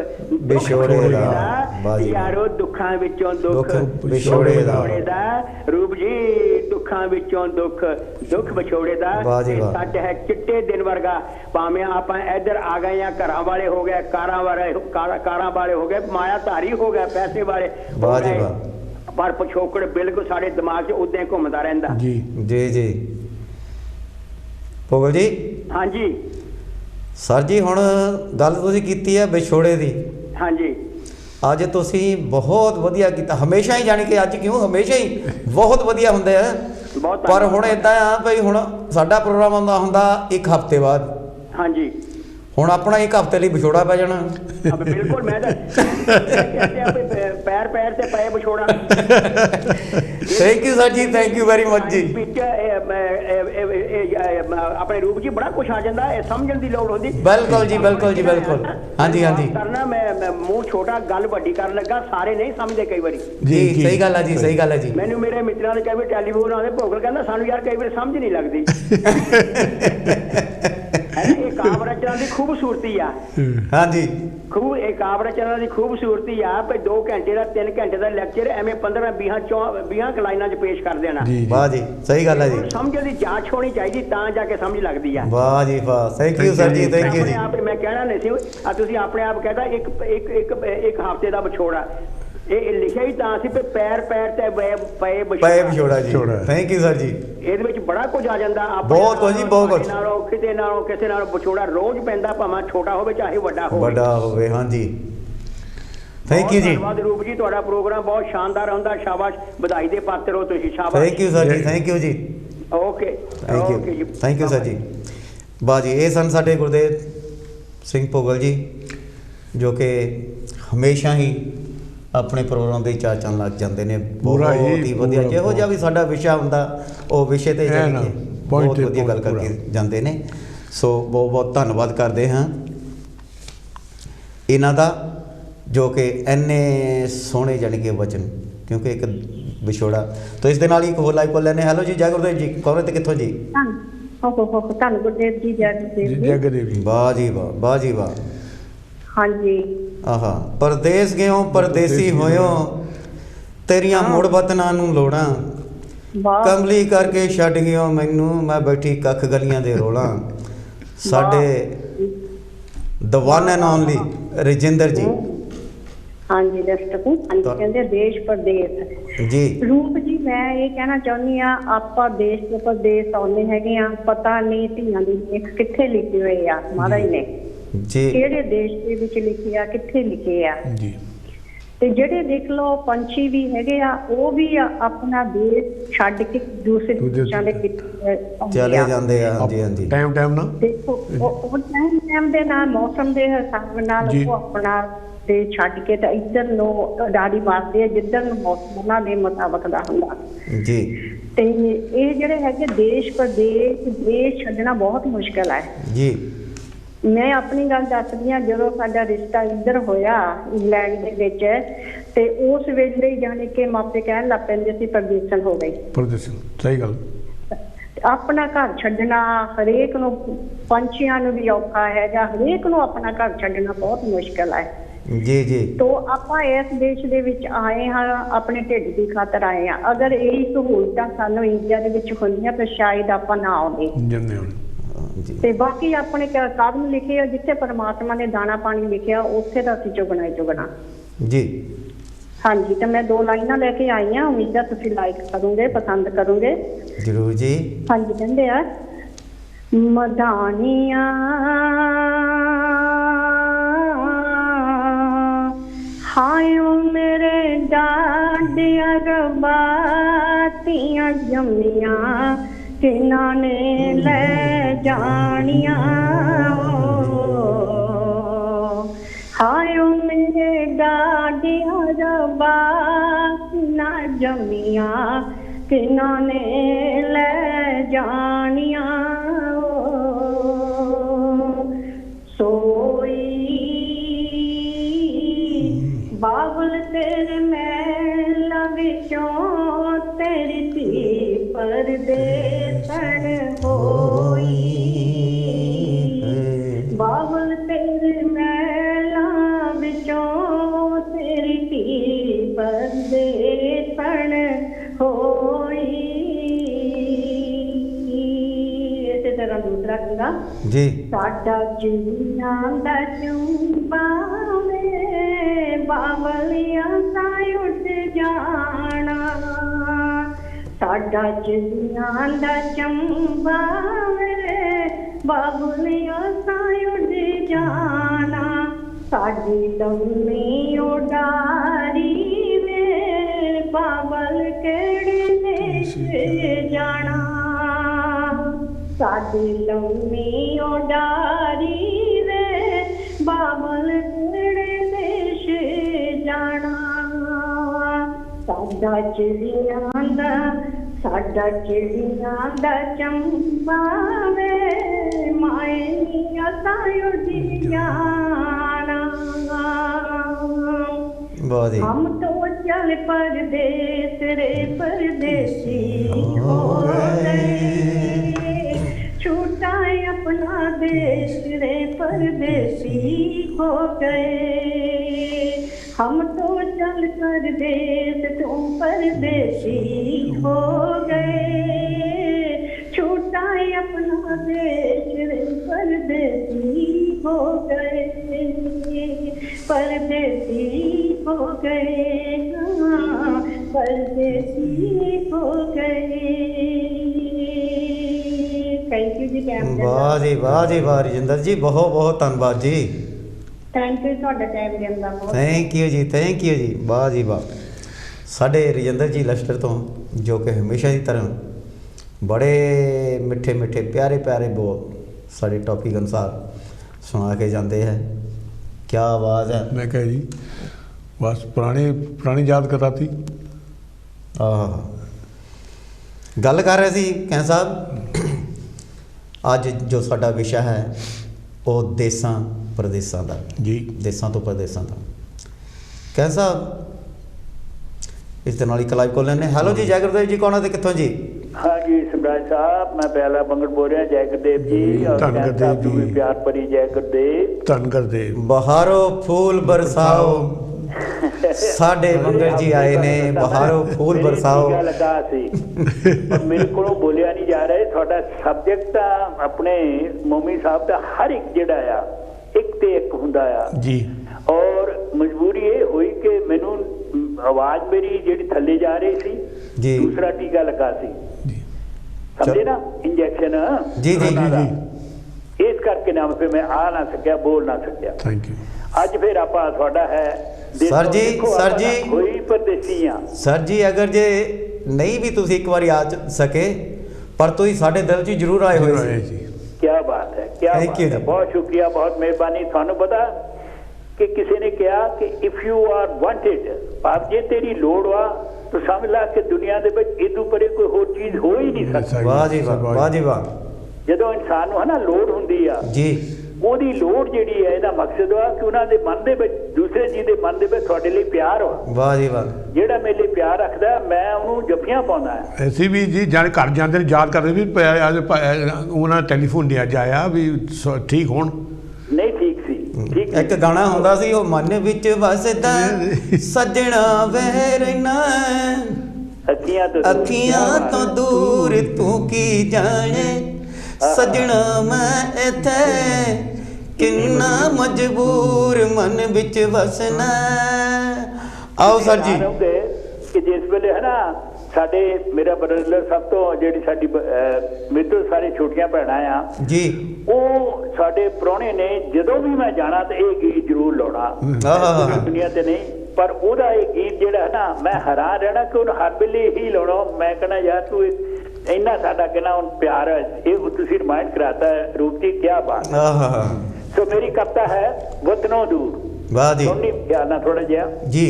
ਵਿਛੋੜੇ ਦਾ, ਯਾਰੋ ਦੁੱਖਾਂ ਵਿੱਚੋਂ ਦੁੱਖ ਵਿਛੋੜੇ ਦਾ। ਰੂਪ ਜੀ ਦੁੱਖਾਂ ਵਿੱਚੋਂ ਦੁੱਖ ਦੁੱਖ ਵਿਛੋੜੇ ਦਾ। ਸੱਚ ਹੈ ਚਿੱਟੇ ਦਿਨ ਵਰਗਾ, ਭਾਵੇਂ ਆਪਾਂ ਇੱਧਰ ਆ ਗਏ ਆ, ਘਰਾਂ ਵਾਲੇ ਹੋ ਗਏ, ਕਾਰਾਂ ਵਾਲੇ ਹੋ ਗਏ, ਮਾਇਆ ਧਾਰੀ ਹੋ ਗਏ, ਪੈਸੇ ਵਾਲੇ, ਪਰ ਪਿਛੋਕੜ ਬਿਲਕੁਲ ਸਾਡੇ ਦਿਮਾਗ 'ਚ ਉਦਾਂ ਹੀ ਘੁੰਮਦਾ ਰਹਿੰਦਾ। ਜੀ ਜੀ ਜੀ ਭੋਗਲ ਜੀ। ਹਾਂਜੀ ਸਰ ਜੀ, ਹੁਣ ਗੱਲ ਤੁਸੀਂ ਕੀਤੀ ਹੈ ਵਿਛੋੜੇ ਦੀ। ਹਾਂਜੀ, ਅੱਜ ਤੁਸੀਂ ਬਹੁਤ ਵਧੀਆ ਕੀਤਾ। ਹਮੇਸ਼ਾ ਹੀ, ਜਾਣੀ ਕਿ ਅੱਜ ਕਿਉਂ, ਹਮੇਸ਼ਾ ਹੀ ਬਹੁਤ ਵਧੀਆ ਹੁੰਦੇ ਆ, ਪਰ ਹੁਣ ਇਦਾਂ ਆ ਬਈ ਹੁਣ ਸਾਡਾ ਪ੍ਰੋਗਰਾਮ ਹੁੰਦਾ ਇੱਕ ਹਫ਼ਤੇ ਬਾਅਦ। ਹਾਂਜੀ, ਹੁਣ ਆਪਣਾ ਇੱਕ ਹਫ਼ਤੇ ਲਈ ਵਿਛੋੜਾ ਪੈ ਜਾਣਾ। ਬਿਲਕੁਲ, ਮੈਂ ਤਾਂ ਪੈਰ ਪੈਰ ਤੇ ਪਏ ਵਿਛੋੜਾ। ਥੈਂਕ ਯੂ ਸਰ ਜੀ, ਥੈਂਕ ਯੂ ਵੈਰੀ ਮਚ ਜੀ। ਆਪਣੇ ਰੂਪ ਜੀ ਬੜਾ ਕੁਛ ਆ ਜਾਂਦਾ, ਇਹ ਸਮਝਣ ਦੀ ਲੋੜ ਹੁੰਦੀ। ਬਿਲਕੁਲ ਜੀ, ਬਿਲਕੁਲ ਜੀ, ਬਿਲਕੁਲ। ਹਾਂਜੀ ਹਾਂਜੀ, ਕਰਨਾ ਮੈਂ ਮੂੰਹ ਛੋਟਾ ਗੱਲ ਵੱਡੀ ਕਰਨ ਲੱਗਾ, ਸਾਰੇ ਨਹੀਂ ਸਮਝਦੇ ਕਈ ਵਾਰੀ ਜੀ। ਸਹੀ ਗੱਲ ਹੈ ਜੀ, ਸਹੀ ਗੱਲ ਹੈ ਜੀ। ਮੈਨੂੰ ਮੇਰੇ ਮਿੱਤਰਾਂ ਦੇ ਕਈ ਵਾਰ ਟੈਲੀਫੋਨ ਆਉਂਦੇ, ਭੋਗਲ ਕਹਿੰਦਾ ਸਾਨੂੰ ਯਾਰ ਕਈ ਵਾਰ ਸਮਝ ਨਹੀਂ ਲੱਗਦੀ। ਇਹ ਕਾਵਿ ਰਚਨਾ ਦੀ ਖੂਬਸੂਰਤੀ ਆ। ਹਾਂਜੀ, ਇਹ ਕਾਵਿ ਰਚਨਾ ਦੀ ਖੂਬਸੂਰਤੀ ਆ ਵੀ 2 ਘੰਟੇ ਦਾ 3 ਘੰਟੇ ਦਾ ਲੈਕਚਰ ਐਵੇਂ 15-20 ਲਾਈਨਾਂ 'ਚ ਪੇਸ਼ ਕਰ ਦੇਣਾ। ਵਾਹ ਜੀ, ਸਹੀ ਗੱਲ ਹੈ ਜੀ। ਸਮਝ ਦੀ ਜਾਂਚ ਹੋਣੀ ਚਾਹੀਦੀ, ਤਾਂ ਜਾ ਕੇ ਸਮਝ ਲੱਗਦੀ ਆ। ਵਾਹ ਜੀ ਵਾਹ, ਥੈਂਕ ਯੂ ਸਰ ਜੀ, ਥੈਂਕ ਯੂ ਜੀ। ਮੈਂ ਕਹਿਣਾ ਨਹੀਂ ਸੀ, ਤੁਸੀਂ ਆਪਣੇ ਆਪ ਕਹਿੰਦਾ ਇੱਕ ਹਫ਼ਤੇ ਦਾ ਵਿਛੋੜਾ, ਇਹ ਲਿਖਿਆ ਹੀ ਤਾਂ ਸੀ, ਪੈਰ ਪੈਰ ਤੇ ਪਏ ਵਿਛੋੜਾ ਜੀ। ਥੈਂਕ ਯੂ ਸਰ ਜੀ। ਇਹਦੇ ਵਿੱਚ ਬੜਾ ਕੁਝ ਆ ਜਾਂਦਾ, ਬਹੁਤ ਕੁਝ ਜੀ, ਬਹੁਤ ਕੁਝ। ਕਿਸੇ ਨਾਲ ਵਿਛੋੜਾ ਰੋਜ਼ ਪੈਂਦਾ, ਭਾਵੇਂ ਛੋਟਾ ਹੋਵੇ ਚਾਹੇ ਵੱਡਾ ਹੋਵੇ। ਹਾਂਜੀ, ਥੈਂਕ ਯੂ ਜੀ। ਧੰਨਵਾਦ ਰੂਪ ਜੀ, ਤੁਹਾਡਾ ਪ੍ਰੋਗਰਾਮ ਬਹੁਤ ਸ਼ਾਨਦਾਰ ਹੁੰਦਾ, ਸ਼ਾਬਾਸ਼, ਵਧਾਈ ਦੇ ਪਾਤਰ ਹੋ ਤੁਸੀਂ, ਸ਼ਾਬਾਸ਼। ਥੈਂਕ ਯੂ ਸਰ ਜੀ, ਥੈਂਕ ਯੂ ਜੀ। ਓਕੇ, ਥੈਂਕ ਯੂ ਸਰ ਜੀ। ਵਾਹ ਜੀ, ਇਹ ਸਨ ਸਾਡੇ ਗੁਰਦੇਵ ਸਿੰਘ ਭੋਗਲ ਜੀ, ਜੋ ਕਿ ਹਮੇਸ਼ਾ ਹੀ ਆਪਣੇ ਪ੍ਰੋਗਰਾਮ ਦੇ ਚਾਚਣ ਲੱਗ ਜਾਂਦੇ ਨੇ। ਬਹੁਤ ਹੀ ਵਧੀਆ, ਜਿਹੋ ਜਿਹਾ ਵੀ ਸਾਡਾ ਵਿਸ਼ਾ ਹੁੰਦਾ ਉਹ ਵਿਸ਼ੇ ਤੇ ਬਹੁਤ ਵਧੀਆ ਗੱਲ ਕਰਕੇ ਜਾਂਦੇ ਨੇ। ਸੋ ਬਹੁਤ ਬਹੁਤ ਧੰਨਵਾਦ ਕਰਦੇ ਹਾਂ ਇਹਨਾਂ ਦਾ, ਜੋ ਕਿ ਇੰਨੇ ਸੋਹਣੇ ਜਾਣੀ ਕਿ ਵਚਨ, ਕਿਉਂਕਿ ਇੱਕ ਵਿਛੋੜਾ। ਤਾਂ ਇਸ ਦੇ ਨਾਲ ਹੀ ਇੱਕ ਹੋਰ ਲਾਈਵ ਕੋਲ ਲੈਣੇ। ਹੈਲੋ ਜੀ, ਜੈ ਗੁਰਦੇਵ ਜੀ, ਕੌਣ ਤੇ ਕਿੱਥੋਂ ਜੀ? ਧੰਨ ਗੁਰਦੇਵ ਜੀ, ਜੈ ਗੁਰਦੇਵ ਜੀ। ਵਾਹ ਜੀ ਵਾਹ, ਵਾਹ ਜੀ ਵਾਹ। ਹਾਂਜੀ, ਆਹਾ, ਪਰਦੇਸ ਗਿਓ ਪਰਦੇਸੀ ਹੋਇਓ, ਤੇਰੀਆਂ ਮੁੜ ਵਤਨਾਂ ਨੂੰ ਲੋੜਾਂ, ਕਮਲੀ ਕਰਕੇ ਛੱਡ ਗਿਓ ਮੈਨੂੰ, ਮੈਂ ਬੈਠੀ ਕੱਖ ਗਲੀਆਂ ਦੇ ਰੋਲਾਂ। ਸਾਡੇ the one and only Rajinder ji. ਹਾਂਜੀ ਦਰਸ਼ਕੋ, ਕਹਿੰਦੇ ਦੇਸ਼ ਪਰਦੇਸ ਜੀ। ਰੂਪ ਜੀ, ਮੈਂ ਇਹ ਕਹਿਣਾ ਚਾਹੁੰਦੀ ਆ, ਆਪਾਂ ਦੇਸ਼ ਤੋਂ ਪਰਦੇਸ ਆਉਂਦੇ ਹੈਗੇ ਆ, ਪਤਾ ਨਹੀਂ ਧੀਆਂ ਦੀ ਲਿਖ ਕਿੱਥੇ ਲਿਖੇ ਹੋਏ ਆ ਮਹਾਰਾਜ ਨੇ ਜੀ, ਕਿਹੜੇ ਦੇਸ਼ ਦੇ ਵਿੱਚ ਲਿਖੇ ਆ, ਕਿੱਥੇ ਲਿਖੇ ਆ ਜੀ। ਤੇ ਜਿਹੜੇ ਦੇਖ ਲਓ ਪੰਛੀ ਵੀ ਹੈਗੇ ਆ, ਉਹ ਵੀ ਆਪਣਾ ਦੇਸ਼ ਛੱਡ ਕੇ ਦੂਸਰੇ ਦੇਸ਼ਾਂ ਦੇ ਚਲੇ ਜਾਂਦੇ ਆ। ਹਾਂਜੀ ਹਾਂਜੀ, ਟਾਈਮ ਨਾਲ ਦੇਖੋ, ਉਹ ਟਾਈਮ ਦੇ ਨਾਲ, ਮੌਸਮ ਦੇ ਹਿਸਾਬ ਨਾਲ ਉਹ ਆਪਣਾ ਦੇਸ਼ ਛੱਡ ਕੇ ਤਾਂ ਇੱਧਰ ਨੂੰ ਉਡਾਰੀ ਮਾਰਦੇ ਆ, ਜਿੱਧਰ ਨੂੰ ਮੌਸਮ ਉਹਨਾਂ ਦੇ ਮੁਤਾਬਕ ਦਾ ਹੁੰਦਾ ਜੀ। ਤੇ ਇਹ ਜਿਹੜੇ ਹੈਗੇ ਦੇਸ਼ ਪਰਦੇਸ, ਦੇਸ਼ ਛੱਡਣਾ ਬਹੁਤ ਮੁਸ਼ਕਲ ਹੈ ਜੀ। ਮੈਂ ਆਪਣੀ ਗੱਲ ਦੱਸਦੀ ਹਾਂ, ਜਦੋਂ ਸਾਡਾ ਰਿਸ਼ਤਾ ਇੱਧਰ ਹੋਇਆ ਇੰਗਲੈਂਡ ਦੇ ਵਿੱਚ, ਤੇ ਉਸ ਵੇਲੇ ਜਾਣੀ ਕਿ ਮਾਪੇ ਕਹਿਣ ਲੱਗ ਪੈਂਦੇ ਸੀ ਪਰਦੇਸਣ ਹੋ ਗਈ। ਪਰਦੇਸਣ, ਸਹੀ ਗੱਲ। ਆਪਣਾ ਘਰ ਛੱਡਣਾ ਹਰੇਕ ਨੂੰ, ਪੰਛੀਆਂ ਨੂੰ ਵੀ ਔਖਾ ਹੈ, ਜਾਂ ਹਰੇਕ ਨੂੰ ਆਪਣਾ ਘਰ ਛੱਡਣਾ ਬਹੁਤ ਮੁਸ਼ਕਲ ਹੈ ਜੀ ਜੀ। ਤੋਂ ਆਪਾਂ ਇਸ ਦੇਸ਼ ਦੇ ਵਿੱਚ ਆਏ ਹਾਂ, ਆਪਣੇ ਢਿੱਡ ਦੀ ਖਾਤਰ ਆਏ ਹਾਂ। ਅਗਰ ਇਹ ਸਹੂਲਤਾਂ ਸਾਨੂੰ ਇੰਡੀਆ ਦੇ ਵਿੱਚ ਹੁੰਦੀਆਂ ਤਾਂ ਸ਼ਾਇਦ ਆਪਾਂ ਨਾ ਆਉਂਦੇ। ਤੇ ਬਾਕੀ ਆਪਣੇ ਕਦਮ ਲਿਖੇ ਆ, ਜਿੱਥੇ ਪਰਮਾਤਮਾ ਨੇ ਦਾਣਾ ਪਾਣੀ ਲਿਖਿਆ ਉੱਥੇ ਦਾ ਅਸੀਂ ਚੁਗਣਾ ਹੀ ਚੁਗਣਾ ਜੀ। ਹਾਂਜੀ, ਤੇ ਮੈਂ 2 ਲਾਈਨਾਂ ਲੈ ਕੇ ਆਈ ਹਾਂ, ਉਮੀਦ ਹੈ ਤੁਸੀਂ ਲਾਈਕ ਕਰੋਗੇ, ਪਸੰਦ ਕਰੋਗੇ ਜਰੂਰ ਜੀ। ਹਾਂਜੀ, ਕਹਿੰਦੇ ਆ, ਮਧਾਨੀਆਂ ਹਾਏ ਮੇਰੇ ਜਾਨ ਸਾਡੀਆਂ ਰੱਬਾ ਧੀਆਂ ਜੰਮੀਆਂ ਕਿਨਾਂ ਨੇ ਲੈ ਜਾਣੀਆਂ ਹਾਏ ਮੇਰੇ ਡਾਡੀਆਂ ਰੱਬਾ ਕਿਨਾਂ ਜੰਮੀਆਂ ਕਿਨਾਂ ਨੇ ਲੈ ਜਾਣੀਆਂ ਸੋਈ ਬਾਬਲ ਤੇਰੇ ਮਹਿਲਾ ਵਿੱਚੋਂ ਤੇਰੀ ਧੀ ਪਰਦੇਸਣ ਹੋਈ ਬਾਬਲ ਤੇਰੇ ਮਹਿਲਾ ਵਿੱਚੋਂ ਤੇਰੀ ਧੀ ਪਰਦੇਸਣ ਹੋਈ ਇਸੇ ਤਰ੍ਹਾਂ ਦੂਸਰਾ ਕਹਿੰਦਾ ਜੀ ਸਾਡਾ ਚਿੜੀਆਂ ਦਾ ਚੁੰਬਾ ਵੇ ਬਾਬਲੀਆਂ ਤਾਂ ਉੱਡ ਜਾਣਾ ਸਾਡਾ ਚਿੜੀਆਂ ਦਾ ਚੰਬਾ ਵੇ ਬਾਬਲੀਆਂ ਤਾਂ ਉੱਡ ਜਾਣਾ ਸਾਡੀ ਲੰਮੀ ਉਡਾਰੀ ਵੇ ਬਾਬਲ ਕਿਹੜੇ ਦੇਸ਼ ਜਾਣਾ ਸਾਡੀ ਲੰਮੀ ਉਡਾਰੀ ਵੇ ਬਾਬਲ ਕਿਹੜੇ ਦੇਸ਼ ਜਾਣਾ ਸਾਡਾ ਚਿੜੀਆਂ ਦਾ ਚੰਬਾ ਵੇ ਮਾਇਨੀਆਂ ਤਾਂ ਉੱਡ ਜਾਣਾ हम तो चल परदेस रे परदेसी हो गए छूटा अपना देश रे परदेसी हो गए हम तो चल परदेस तुम परदेसी हो गए छूटा अपना देश रे परदेसी हो गए परदेसी हो गए परदेसी हो गए थैंक यू जी वाह जी वाह जी वाह रजिंदर जी बहुत बहुत धन्यवाद जी थैंक यू ਤੁਹਾਡਾ ਟਾਈਮ ਦੇਣ ਦਾ ਬਹੁਤ ਥੈਂਕ ਯੂ ਜੀ ਵਾਹ ਜੀ ਵਾਹ ਸਾਡੇ ਰਜਿੰਦਰ ਜੀ ਲਸ਼ਕਰ ਤੋਂ ਜੋ ਕਿ ਹਮੇਸ਼ਾ ਦੀ ਤਰ੍ਹਾਂ ਬੜੇ ਮਿੱਠੇ ਮਿੱਠੇ ਪਿਆਰੇ ਪਿਆਰੇ ਬੋਲ ਸਾਡੇ ਟੌਪਿਕ ਅਨੁਸਾਰ ਸੁਣਾ ਕੇ ਜਾਂਦੇ ਹੈ ਕੀ ਆਵਾਜ਼ ਹੈ ਮੈਂ ਕਹਾਂ ਜੀ बस पुरानी याद कराती गल कर रहे सी कैं साहब अज जो साडा विषय है वो देसां प्रदेसां दा जी देसां तो प्रदेसां दा कैं साहब इस दे नाल इक लाइव कॉल लेने हेलो जी जय गुरुदेव जी कौन है कित्थों जी हाँ जी सिमराज साहब मैं पहला बंगड़ बोल रहा जय गुरुदेव जी और भी प्यार भरी जय गुरुदेव धन गुरुदेव बहारो फूल बरसाओ साडे मंगल जी आए ने बहारो फूल बरसाओ लगा सी मेरे को बोलिया नहीं जा रहा थोड़ा सब्जेक्ट अपने मोमी साहब का हर एक जिहड़ा आ एक ते एक हुंदा आ जी और मजबूरी ये हुई कि मैनू आवाज मेरी जिहड़ी थल्ले जा रही सी जी दूसरा टीका लगा सी समझे ना इंजेक्शन जी जी जी जी इस करके ना फिर मैं आ ना सकिया बोल ना सकिया थैंक यू अज फिर आप थोड़ा है सर जी कोई परदेसी सर जी अगर जे नहीं भी तुसी एक बार आ सके पर तुसी साडे दिल च जरूर आए हुए सी क्या बात है क्या बात है बहुत शुक्रिया बहुत मेहरबानी थानू पता कि किसी ने कहा कि इफ यू आर वांटेड आप जे तेरी लोड़ वा तो समझ ला कि दुनिया दे विच इदू परे कोई होर चीज हो ही नहीं सकती वाह जी वाह जी वाह जदों इंसान नूं है ना लोड़ हुंदी आ जी ਉਹਦੀ ਲੋੜ ਜਿਹੜੀ ਹੈ ਇਹਦਾ ਮਕਸਦ ਵਾ ਕਿ ਉਹਨਾਂ ਦੇ ਮਨ ਦੇ ਵਿੱਚ ਦੂਸਰੇ ਜੀ ਦੇ ਮਨ ਦੇ ਵਿੱਚ ਤੁਹਾਡੇ ਲਈ ਪਿਆਰ ਹੋ ਵਾਹ ਜੀ ਵਾਹ ਜਿਹੜਾ ਮੇਰੇ ਲਈ ਪਿਆਰ ਰੱਖਦਾ ਮੈਂ ਉਹਨੂੰ ਜੱਫੀਆਂ ਪਾਉਂਦਾ ਹੈ ਅਸੀਂ ਵੀ ਜੀ ਜਾਨ ਘਰ ਜਾਂਦੇ ਨੇ ਯਾਦ ਕਰਦੇ ਵੀ ਉਹਨਾਂ ਟੈਲੀਫੋਨ ਨਹੀਂ ਅੱਜ ਆਇਆ ਵੀ ਠੀਕ ਹੋਣ ਨਹੀਂ ਠੀਕ ਸੀ ਠੀਕ ਇੱਕ ਗਾਣਾ ਹੁੰਦਾ ਸੀ ਉਹ ਮਨ ਵਿੱਚ ਵਸਦਾ ਸੱਜਣਾ ਵੇ ਰਹਿਣਾ ਅੱਖੀਆਂ ਤੋਂ ਦੂਰ ਤੂੰ ਕੀ ਜਾਣੇ सजना मैं इथे किन्ना मजबूर मन विच वसना आओ सर जी कि जिस वेले है ना साडे मेरा ब्रदर सब तो जेडी साडी मेरे तो सारे छोटियां भैणां आ जी वो साडे प्राहुणे ने जदों भी मैं जाना ते ये गीत जरूर लाउणा दुनिया ते नहीं ਪਰ ਉਹਦਾ ਇਹ ਗੀਤ ਜਿਹੜਾ ਨਾ ਮੈਂ ਹੈਰਾਨ ਰਹਿਣਾ ਕਿ ਉਹਨੂੰ ਹਰ ਵੇਲੇ ਹੀ ਲਾਉਣਾ। ਮੈਂ ਕਹਿਣਾ ਯਾਰ ਤੂੰ ਇੰਨਾ ਸਾਡਾ ਕਹਿਣਾ ਹੁਣ ਪਿਆਰ ਇਹ ਤੁਸੀਂ ਰਿਮਾइंड कराता है रूप जी, क्या बात। सो मेरी कविता है वतनों दूर। वाह जी, सुननी ध्यान ਨਾਲ ਥੋੜਾ ਜਿਹਾ ਜੀ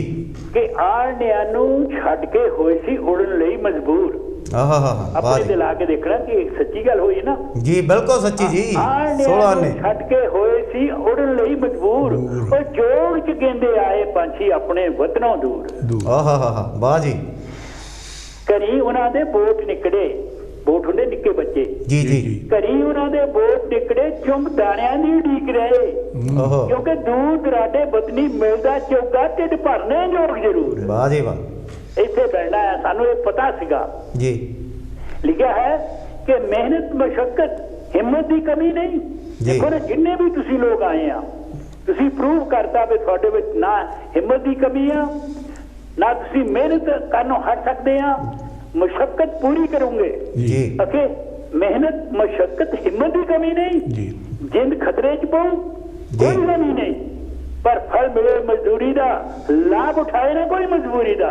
ਕਿ ਆਣਿਆਂ ਨੂੰ ਛੱਡ ਕੇ ਹੋਏ ਸੀ ਉੜਨ ਲਈ ਮਜਬੂਰ। ਆਪਣੇ ਦਿਲ ਲਾ ਕੇ ਦੇਖਣਾ ਕਿ ਸੱਚੀ ਗੱਲ ਹੋਈ ਨਾ ਜੀ, ਬਿਲਕੁਲ ਸੱਚੀ ਜੀ। 16 ਨੇ ਛੱਡ ਕੇ ਹੋਏ ਸੀ ਉੜਨ ਲਈ ਮਜਬੂਰ, ਉਹ ਜੋੜ ਚ ਗੇਂਦੇ ਆਏ ਪੰਛੀ ਆਪਣੇ ਵਤਨੋਂ ਦੂਰ। ਵਾਹ ਜੀ। ਘਰੀ ਉਹਨਾਂ ਦੇ ਬੋਟ ਨਿਕੜੇ, ਬੋਟ ਹੁੰਦੇ ਨਿੱਕੇ ਬੱਚੇ ਜੀ ਜੀ, ਘਰੀ ਉਹਨਾਂ ਦੇ ਬੋਟ ਨਿਕੜੇ ਚੁੰਮ ਦਾਣਿਆਂ ਦੀ ਉਡੀਕ ਰਹੇ, ਕਿਉਂਕਿ ਦੂਰ ਦਰਾਡੇ ਵਤਨੀ ਮਿਲਦਾ ਚੌਗਾ ਢਿੱਡ ਭਰਨੇ ਜੋਗ ਜ਼ਰੂਰ। ਵਾਹ ਜੀ ਵਾਹ। ਇੱਥੇ ਬੈਠਣਾ ਹੈ, ਸਾਨੂੰ ਇਹ ਪਤਾ ਸੀਗਾ ਜੀ। ਲਿਖਿਆ ਹੈ ਕਿ ਮਿਹਨਤ ਮਸ਼ੱਕਤ ਹਿੰਮਤ ਦੀ ਕਮੀ ਨਹੀਂ। ਦੇਖੋ ਨਾ ਜਿੰਨੇ ਵੀ ਤੁਸੀਂ ਲੋਕ ਆਏ ਆ, ਤੁਸੀਂ ਪ੍ਰੂਵ ਕਰਤਾ ਵੀ ਤੁਹਾਡੇ ਵਿੱਚ ਨਾ ਹਿੰਮਤ ਦੀ ਕਮੀ ਆ, ਨਾ ਤੁਸੀਂ ਮਿਹਨਤ ਕਰਨੋਂ ਹਟ ਸਕਦੇ ਆ, ਮਸ਼ੱਕਤ ਪੂਰੀ ਕਰੋਗੇ ਜੀ। ਓਕੇ, ਮਿਹਨਤ ਮਸ਼ੱਕਤ ਹਿੰਮਤ ਦੀ ਕਮੀ ਨਹੀਂ ਜੀ। ਜਿੰਦ ਖਤਰੇ ਚ ਪਾਉ ਕੋਈ ਕਮੀ ਨਹੀਂ, ਪਰ ਫਲ ਮਿਲੇ ਮਜ਼ਦੂਰੀ ਦਾ, ਲਾਭ ਉਠਾਏ ਨਾ ਕੋਈ ਮਜਬੂਰੀ ਦਾ।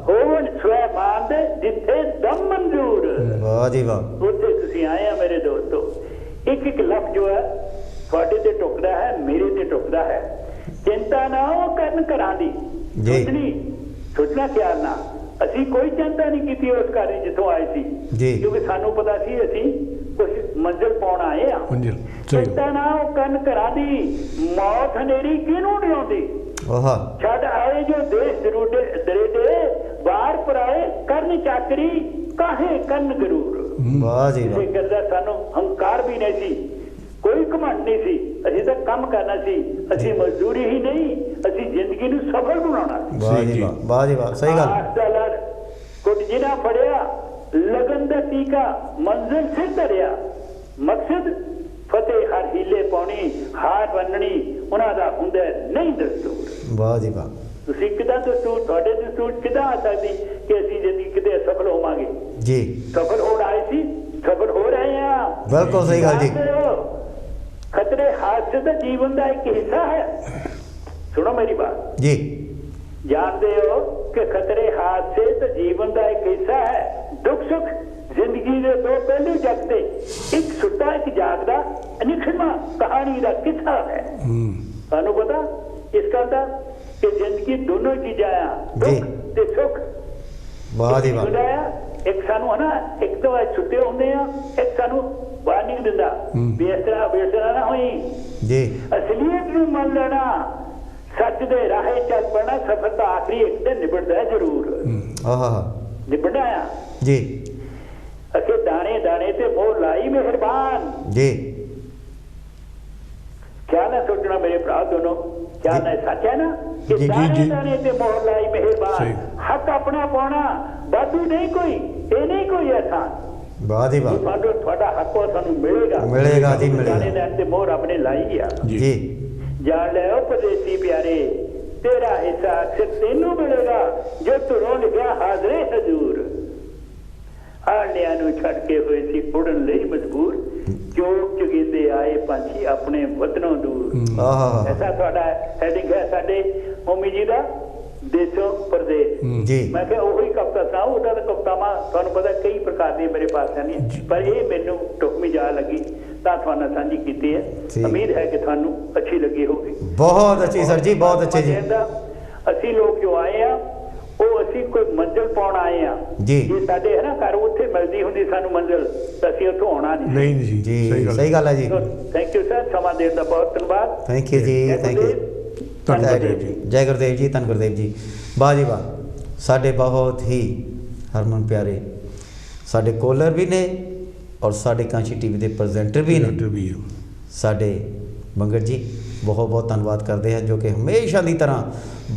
ਹੋਵਣ ਸਵੈਮਾਨ ਦੇ ਜਿੱਥੇ ਦਮ ਮਨਜ਼ੂਰ। ਵਾਹ ਜੀ ਵਾਹ। ਉੱਥੇ ਤੁਸੀਂ ਆਏ ਆ ਮੇਰੇ ਦੋਸਤੋ। ਇੱਕ ਇੱਕ ਲਫ਼ਜ਼ ਜੋ ਹੈ ਤੁਹਾਡੇ ਤੇ ਟੁਕਦਾ ਹੈ, ਮੇਰੇ ਤੇ ਟੁਕਦਾ ਹੈ। ਚਿੰਤਾ ਨਾ ਉਹ ਕਰਨ ਘਰਾਂ ਦੀ, ਸੋਚਣਾ ਖਿਆਲ ਨਾ। ਅਸੀਂ ਕੋਈ ਚਿੰਤਾ ਨਹੀਂ ਕੀਤੀ ਉਸ ਘਰ ਜਿੱਥੋਂ ਆਏ ਸੀ, ਕਿਉਂਕਿ ਸਾਨੂੰ ਪਤਾ ਸੀ ਅਸੀਂ ਕੁਝ ਮੰਜ਼ਿਲ ਪਾਉਣ ਆਏ ਆ। ਚਿੰਤਾ ਨਾ ਉਹ ਕਰਨ ਘਰਾਂ ਦੀ, ਮੌਤ ਹਨੇਰੀ ਕਿਹਨੂੰ ਨਹੀਂ ਆਉਂਦੀ। ਛੱਡ ਆਏ ਜੋ ਦੇਸ਼ ਦਰੇਡੇ, ਬਾਹਰ ਪਰਾਏ ਕਰਨ ਚਾਕਰੀ, ਕਾਹੇ ਕਰਨ ਗਰੂਰ। ਵਾਹ ਜੀ ਵਾਹ। ਕਰਦਾ ਸਾਨੂੰ ਹੰਕਾਰ ਵੀ ਨਹੀਂ ਸੀ, ਕੋਈ ਘਮੰਡ ਨਹੀਂ ਸੀ। ਅਸੀਂ ਤਾਂ ਕੰਮ ਕਰਨਾ ਸੀ, ਅਸੀਂ ਮਜ਼ਦੂਰੀ ਹੀ ਨਹੀਂ, ਅਸੀਂ ਜ਼ਿੰਦਗੀ ਨੂੰ ਸਫਲ ਬਣਾਉਣਾ। ਵਾਹ ਜੀ ਵਾਹ, ਵਾਹ ਜੀ ਵਾਹ, ਸਹੀ ਗੱਲ। ਕੁਝ ਜਿਨਾ ਫੜਿਆ ਲਗਨ ਦਾ ਟੀਕਾ, ਮੰਜ਼ਿਲ ਸਿਰ ਧਰਿਆ, ਮਕਸਦ ਫਤਿਹ ਹਰ ਹੀਲੇ ਪਾਉਣੀ, ਹਾਰ ਬੰਨਣੀ ਉਹਨਾਂ ਦਾ ਹੁੰਦਾ ਨਹੀਂ ਦਸਤੂਰ। ਵਾਹ ਜੀ ਵਾਹ। ਤੁਸੀਂ ਕਿਦਾਂ ਦਸਤੂਰ, ਤੁਹਾਡੇ ਦਸਤੂਰ ਕਿਦਾਂ ਆ ਸਕਦੀ ਕਿ ਅਸੀਂ ਜ਼ਿੰਦਗੀ ਕਿਤੇ ਸਫਲ ਹੋਵਾਂਗੇ ਜੀ। ਸਫਲ ਹੋਣ ਆਏ ਸੀ, ਸਫਲ ਹੋ ਰਹੇ ਆ। ਬਿਲਕੁਲ ਸਹੀ ਗੱਲ ਜੀ। खतरे हादसे तो जीवन का एक हिस्सा है। सुनो मेरी बात जी। जानते हो कि खतरे हादसे तो जीवन का एक हिस्सा है। दुख सुख जिंदगी के दो पहलू जगते, एक सुता एक जागदा अनिखड़वा कहानी का किस्सा है। सानू पता इसका था कि जिंदगी दोनों चीजा आ, दुख ते सुख। वाह जी वाह। एक सानू है ना, एक तो सुते होंगे आ, एक सानू वार्निंग दिंदा बेसरा ना होई जी। असलियत नूं मान लेना, सच दे राहे चल पड़ना, सफलता आखिरी एक दिन निबड़दा है जरूर। निबड़ना आ जी। अके दाने दाने ते मोर लाई मेहरबान जी। क्या ना सोचना मेरे भरा दोनों, क्या ना सच है ना कि दाने दाने ते मोर लाई मेहरबान। हक अपना पाना बादू नहीं कोई, ये नहीं कोई एहसान। वाह जी वाह। ਤੁਹਾਡਾ ਹੱਕ ਸਾਨੂੰ ਮਿਲੇਗਾ, ਮਿਲੇਗਾ ਜੀ ਮਿਲੇਗਾ। ਜਾਣੇ ਲੈਣ ਤੇ ਮੋਹਰ ਆਪਣੇ ਲਾਈ ਆ ਜੀ। ਜਾਣ ਲੈ ਉਹ ਪਰਦੇਸੀ ਪਿਆਰੇ, ਤੇਰਾ ਹਿੱਸਾ ਅਕਸਰ ਤੈਨੂੰ ਮਿਲੇਗਾ ਜੋ ਤੁਰੋਂ ਲਿਖਿਆ ਹਾਜ਼ਰੇ ਹਜ਼ੂਰ। ਆਲਿਆਂ ਨੂੰ ਛੱਡ ਕੇ ਹੋਏ ਸੀ ਉੜਨ ਲਈ ਮਜਬੂਰ, ਚੋਕ ਚੁਗੀਦੇ ਆਏ ਪੰਛੀ ਆਪਣੇ ਵਤਨੋਂ ਦੂਰ। ਐਸਾ ਤੁਹਾਡਾ ਹੈਡਿੰਗ ਹੈ ਸਾਡੇ ਹੋਮੀ ਜੀ ਦਾ, देशों प्रदेश जी। मैं क्या वही कविता सुनाऊं, उदा तो कवितावां तुहानूं पता कई प्रकार दी मेरे पास हैं, पर ये मैनूं टुकमी जा लगी तां तुहानूं साझी कीती है। उम्मीद है कि तुहानूं अच्छी लगी होगी। बहुत अच्छी सर जी, बहुत अच्छे जी। असीं लोग जो आए आ ਉਹ ਅਸੀਂ ਕੋਈ ਮੰਜ਼ਿਲ ਪਾਉਣ ਆਏ ਆ ਜੀ। ਜੇ ਸਾਡੇ ਹੈ ਨਾ ਘਰ ਉੱਥੇ ਮਿਲਦੀ ਹੁੰਦੀ ਸਾਨੂੰ ਮੰਜ਼ਿਲ, ਤਾਂ ਅਸੀਂ ਉੱਥੋਂ ਆਉਣਾ ਨਹੀਂ ਜੀ। ਜੀ ਸਹੀ ਗੱਲ ਹੈ ਜੀ। ਥੈਂਕ ਯੂ ਸਰ, ਸਮਾਂ ਦੇਣ ਦਾ ਬਹੁਤ ਧੰਨਵਾਦ। ਥੈਂਕ ਯੂ ਜੀ, ਥੈਂਕ ਯੂ। ਜੈ ਗੁਰਦੇਵ ਜੀ, ਧੰਨ ਗੁਰਦੇਵ ਜੀ। ਵਾਹ ਜੀ ਵਾਹ। ਸਾਡੇ ਬਹੁਤ ਹੀ ਹਰਮਨ ਪਿਆਰੇ ਸਾਡੇ ਕੋਲਰ ਵੀ ਨੇ ਔਰ ਸਾਡੇ ਕਾਂਸ਼ੀ ਟੀਵੀ ਦੇ ਪ੍ਰੈਜ਼ੈਂਟਰ ਵੀ ਨੇ ਸਾਡੇ ਬੰਗੜ ਜੀ। ਬਹੁਤ ਬਹੁਤ ਧੰਨਵਾਦ ਕਰਦੇ ਹਾਂ, ਜੋ ਕਿ ਹਮੇਸ਼ਾ ਦੀ ਤਰ੍ਹਾਂ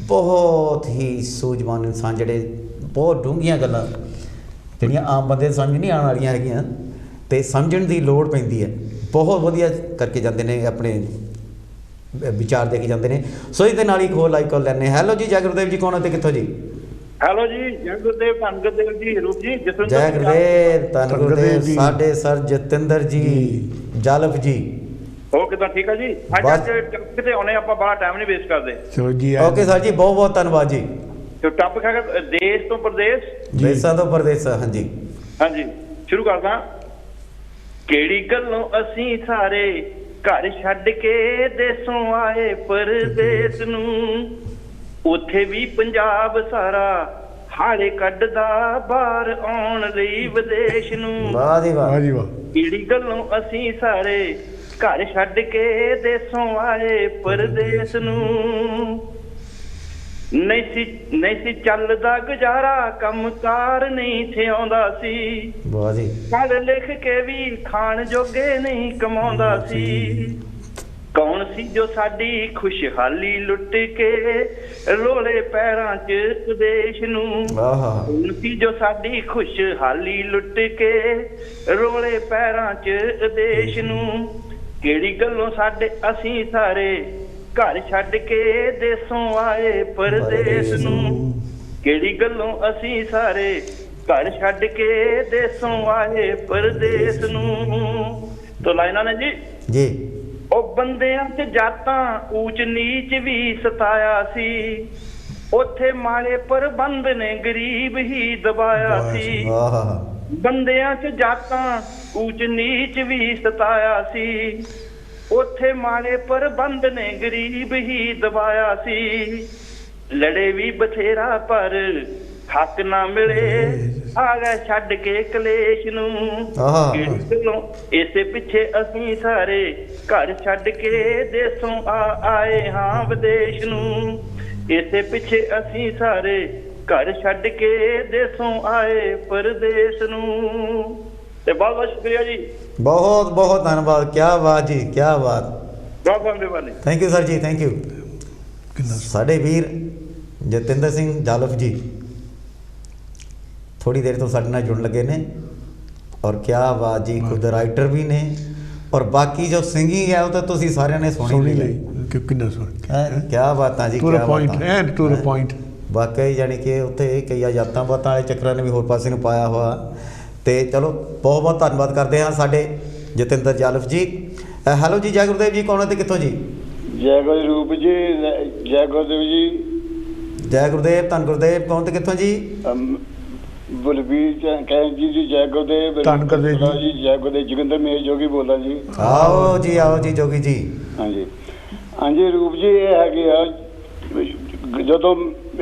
ਬਹੁਤ ਹੀ ਸੂਝਵਾਨ ਇਨਸਾਨ, ਜਿਹੜੇ ਬਹੁਤ ਡੂੰਘੀਆਂ ਗੱਲਾਂ ਜਿਹੜੀਆਂ ਆਮ ਬੰਦੇ ਸਮਝ ਨਹੀਂ ਆਉਣ ਵਾਲੀਆਂ ਹੈਗੀਆਂ ਅਤੇ ਸਮਝਣ ਦੀ ਲੋੜ ਪੈਂਦੀ ਹੈ, ਬਹੁਤ ਵਧੀਆ ਕਰਕੇ ਜਾਂਦੇ ਨੇ, ਆਪਣੇ ਵਿਚਾਰ ਦੇ ਕੇ ਜਾਂਦੇ ਨੇ। ਸੋ ਇਹਦੇ ਨਾਲ ਹੀ ਹੋਰ ਲਾਈਵ ਕਾਲ ਲੈਣੇ। ਹੈਲੋ ਜੀ, ਜੈ ਗੁਰਦੇਵ ਜੀ, ਕੌਣ ਹੋ ਤੇ ਕਿੱਥੋਂ ਜੀ? ਹੈਲੋ ਜੀ, ਜੈ ਗੁਰਦੇਵ, ਧੰਨ ਗੁਰਦੇਵ ਜੀ, ਰੂਪ ਜੀ, ਜੈ ਗੁਰਦੇਵ, ਧੰਨ ਗੁਰਦੇਵ। ਸਾਡੇ ਸਰ ਜਤਿੰਦਰ ਜੀ, ਜਾਲਫ ਜੀ, ਹੋ ਕਿਦਾਂ? ਠੀਕ ਆ ਜੀ। ਅੱਜ ਕਿਤੇ ਆਉਣੇ ਆਪਾਂ, ਬੜਾ ਟਾਈਮ ਨਹੀਂ ਵੇਸਟ ਕਰਦੇ। ਚਲੋ ਜੀ, ਓਕੇ ਸਰ ਜੀ, ਬਹੁਤ ਬਹੁਤ ਧੰਨਵਾਦ ਜੀ। ਤੇ ਟੌਪਿਕ ਹੈਗਾ ਦੇਸ਼ ਤੋਂ ਪ੍ਰਦੇਸ਼, ਦੇਸ਼ਾਂ ਤੋਂ ਪ੍ਰਦੇਸ਼। ਹਾਂਜੀ ਹਾਂਜੀ, ਸ਼ੁਰੂ ਕਰਦਾ। ਕਿਹੜੀ ਗੱਲੋਂ ਅਸੀਂ ਸਾਰੇ ਘਰ ਛੱਡ ਕੇ ਦੇਸੋਂ ਆਏ ਪਰਦੇਸ ਨੂੰ, ਉੱਥੇ ਵੀ ਪੰਜਾਬ ਸਾਰਾ ਹਾੜੇ ਕੱਢਦਾ ਬਾਹਰ ਆਉਣ ਲਈ ਵਿਦੇਸ਼ ਨੂੰ। ਵਾਹ ਜੀ ਵਾਹ ਜੀ ਵਾਹ। ਕਿਹੜੀ ਗੱਲੋਂ ਅਸੀਂ ਸਾਰੇ ਘਰ ਛੱਡ ਕੇ ਦੇਸੋਂ ਆਏ ਪਰਦੇਸ ਨੂੰ, ਨਹੀਂ ਸੀ ਚੱਲਦਾ ਗੁਜ਼ਾਰਾ, ਕੰਮਕਾਰ ਨਹੀਂ ਥੇ ਆਉਂਦਾ ਸੀ। ਵਾਹ ਜੀ। ਪੜ੍ਹ ਲਿਖ ਕੇ ਵੀ ਖਾਣ ਜੋਗੇ ਨਹੀਂ ਕਮਾਉਂਦਾ ਸੀ। ਕੌਣ ਸੀ ਜੋ ਸਾਡੀ ਖੁਸ਼ਹਾਲੀ ਲੁੱਟ ਕੇ ਰੋਲੇ ਪੈਰਾਂ 'ਚ ਦੇਸ਼ ਨੂੰ। ਕੌਣ ਸੀ ਜੋ ਸਾਡੀ ਖੁਸ਼ਹਾਲੀ ਲੁੱਟ ਕੇ ਰੋਲੇ ਪੈਰਾਂ 'ਚ ਦੇਸ਼ ਨੂੰ। ਕਿਹੜੀ ਗੱਲੋਂ ਸਾਡੇ ਅਸੀਂ ਸਾਰੇ ਘਰ ਛੱਡ ਕੇ ਦੇਸੋਂ ਆਏ ਪਰਦੇਸ ਨੂੰ। ਕਿਹੜੀ ਗੱਲੋਂ ਅਸੀਂ ਸਾਰੇ ਘਰ ਛੱਡ ਕੇ ਦੇਸੋਂ ਆਏ ਪਰਦੇਸ ਨੂੰ। ਤੋ ਲਾਈਨਾਂ ਨੇ ਜੀ ਜੀ। ਉਹ ਬੰਦਿਆਂ 'ਚ ਜਾਤਾਂ ਊਚ ਨੀਚ ਵੀ ਸਤਾਇਆ ਸੀ, ਉੱਥੇ ਮਾੜੇ ਪ੍ਰਬੰਧ ਨੇ ਗਰੀਬ ਹੀ ਦਬਾਇਆ ਸੀ। ਬੰਦਿਆਂ 'ਚ ਜਾਤਾਂ ਊਚ ਨੀਚ ਵੀ ਸਤਾਇਆ ਸੀ, ਉੱਥੇ ਮਾੜੇ ਪ੍ਰਬੰਧ ਨੇ ਗਰੀਬ ਹੀ ਦਬਾਇਆ ਸੀ। ਲੜੇ ਵੀ ਬਥੇਰਾ ਪਰ ਹੱਕ ਨਾ ਮਿਲੇ, ਆ ਗਏ ਛੱਡ ਕੇ ਕਲੇਸ਼ ਨੂੰ। ਇਸੇ ਪਿੱਛੇ ਅਸੀਂ ਸਾਰੇ ਘਰ ਛੱਡ ਕੇ ਦੇਸੋਂ ਆਏ ਹਾਂ ਵਿਦੇਸ਼ ਨੂੰ। ਇਸੇ ਪਿੱਛੇ ਅਸੀਂ ਸਾਰੇ ਘਰ ਛੱਡ ਕੇ ਦੇਸੋਂ ਆਏ ਪਰਦੇਸ ਨੂੰ। ਤੇ ਬਹੁਤ ਬਹੁਤ ਸ਼ੁਕਰੀਆ ਜੀ, ਬਹੁਤ ਬਹੁਤ ਧੰਨਵਾਦ। ਕੀ ਬਾਤ ਜੀ, ਕੀ ਬਾਤ। ਬਹੁਤ ਬਹੁਤ ਮਿਹਰਬਾਨੀ। ਥੈਂਕ ਯੂ ਸਰ ਜੀ, ਥੈਂਕ ਯੂ। ਸਾਡੇ ਵੀਰ ਜਤਿੰਦਰ ਸਿੰਘ ਜਾਲਫ ਜੀ ਥੋੜੀ ਦੇਰ ਤੋਂ ਸਾਡੇ ਨਾਲ ਜੁੜਨ ਲੱਗੇ ਨੇ, ਔਰ ਕੀ ਬਾਤ ਜੀ, ਖੁਦ ਰਾਈਟਰ ਵੀ ਨੇ, ਔਰ ਬਾਕੀ ਜੋ ਸਿੰਗਿੰਗ ਹੈ ਉਹ ਤਾਂ ਤੁਸੀਂ ਸਾਰਿਆਂ ਨੇ ਸੁਣੀ ਲਈ। ਕਿੰਨਾ ਸੁਣ, ਕੀ ਬਾਤਾਂ ਜੀ, ਕੀ ਬਾਤਾਂ। ਵਾਕਈ ਜਾਣੀ ਕਿ ਉੱਥੇ ਕਈ ਜਾਤਾਂ ਬਾਤਾਂ ਵਾਲੇ ਚੱਕਰਾਂ ਨੇ ਵੀ ਹੋਰ ਪਾਸੇ ਨੂੰ ਪਾਇਆ ਹੋਇਆ। ਤੇ ਚਲੋ ਬਹੁਤ ਬਹੁਤ ਧੰਨਵਾਦ ਕਰਦੇ ਹਾਂ ਸਾਡੇ ਜਤਿੰਦਰ ਜਾਲਫ ਜੀ। ਹੈਲੋ ਜੀ, ਜੈ ਗੁਰਦੇਵ ਜੀ, ਕੌਣ ਤੇ ਕਿੱਥੋਂ ਜੀ? ਜੈ ਗੁਰੂਪ ਜੀ, ਜੈ ਗੁਰਦੇਵ ਜੀ। ਜੈ ਗੁਰਦੇਵ, ਧੰਨ ਗੁਰਦੇਵ, ਕੌਣ ਤੇ ਕਿੱਥੋਂ ਜੀ? ਬਲਬੀਰ ਕਹਿ ਜੀ, ਜੈ ਗੁਰਦੇਵ। ਧੰਨ ਗੁਰਦੇਵ ਜੀ, ਜੈ ਗੁਰਦੇਵ। ਜੋਗਿੰਦਰ ਮੇਰ ਜੋਗੀ ਬੋਲਦਾ ਜੀ। ਆਓ ਜੀ, ਆਓ ਜੀ ਜੋਗੀ ਜੀ। ਹਾਂਜੀ ਹਾਂਜੀ ਰੂਪ ਜੀ, ਇਹ ਹੈਗੇ ਆ, ਜਦੋਂ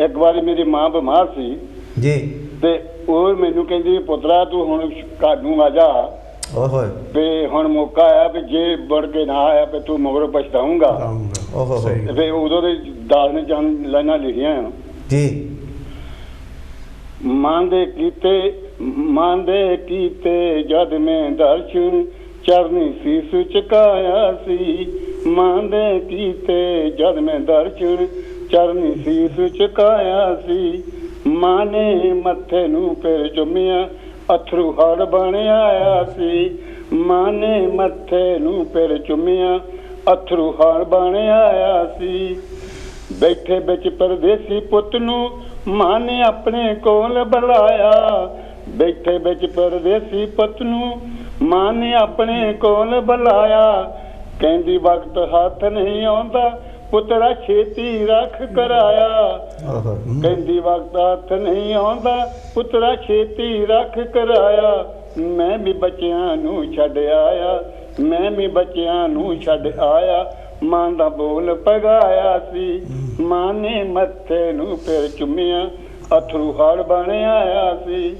ਇੱਕ ਵਾਰੀ ਮੇਰੀ ਮਾਂ ਬਿਮਾਰ ਸੀ ਜੀ, ਤੇ ਉਹ ਮੈਨੂੰ ਕਹਿੰਦੀ ਪੁੱਤਰਾ ਤੂੰ ਹੁਣ ਘਰ ਨੂੰ ਆ ਜਾ, ਤੇ ਹੁਣ ਮੌਕਾ ਆਇਆ ਵੀ ਜੇ ਵੜ ਕੇ ਨਾ ਆਇਆ ਤੇ ਤੂੰ ਮਗਰੋਂ ਪਛਤਾਊਂਗਾ। ਤੇ ਉਦੋਂ ਦੇ ਦਾਸ ਨੇ ਚੰਦ ਲਾਈਨਾਂ ਲਿਖੀਆਂ ਜੀ। ਮਾਂ ਦੇ ਕੀਤੇ ਜਦ ਮੈਂ ਦਰਸ਼ਨ ਚਰਨੀ ਸੀਸ ਝੁਕਾਇਆ ਸੀ। ਮਾਂ ਦੇ ਕੀਤੇ ਜਦ ਮੈਂ ਦਰਸ਼ਨ ਚਰਨੀ ਸੀਸ ਝੁਕਾਇਆ ਸੀ। ਮਾਂ ਨੇ ਮੱਥੇ ਨੂੰ ਫਿਰ ਚੁੰਮਿਆ, ਅਥਰੂ ਹੜ ਬਣ ਆਇਆ ਸੀ। ਮਾਂ ਨੇ ਮੱਥੇ ਨੂੰ ਫਿਰ ਚੁੰਮਿਆ, ਅਥਰੂ ਹੜ ਬਣ ਆਇਆ ਸੀ। ਬੈਠੇ ਵਿੱਚ ਪਰਦੇਸੀ ਪੁੱਤ ਨੂੰ ਮਾਂ ਨੇ ਆਪਣੇ ਕੋਲ ਬੁਲਾਇਆ। ਬੈਠੇ ਵਿੱਚ ਪਰਦੇਸੀ ਪੁੱਤ ਨੂੰ ਮਾਂ ਨੇ ਆਪਣੇ ਕੋਲ ਬੁਲਾਇਆ। ਕਹਿੰਦੀ ਵਕਤ ਹੱਥ ਨਹੀਂ ਆਉਂਦਾ, ਪੁੱਤਰਾ ਛੇਤੀ ਰੱਖ ਕਰਾਇਆ। ਕਹਿੰਦੀ ਵਕਤ ਹੱਥ ਨਹੀਂ ਆਉਂਦਾ, ਪੁੱਤਰਾ ਛੇਤੀ ਰੱਖ ਕਰਾਇਆ। ਮੈਂ ਵੀ ਬੱਚਿਆਂ ਨੂੰ ਛੱਡ ਆਇਆ, ਮੈਂ ਵੀ ਬੱਚਿਆਂ ਨੂੰ ਛੱਡ ਆਇਆ। ਮਾਂ ਦਾ ਬੋਲ ਪਗਾਇਆ ਸੀ। ਮਾਂ ਨੇ ਮੱਥੇ ਨੂੰ ਫਿਰ ਚੁੰਮਿਆ, ਅਥਰੂ ਹੜ ਬਣ ਆਇਆ ਸੀ।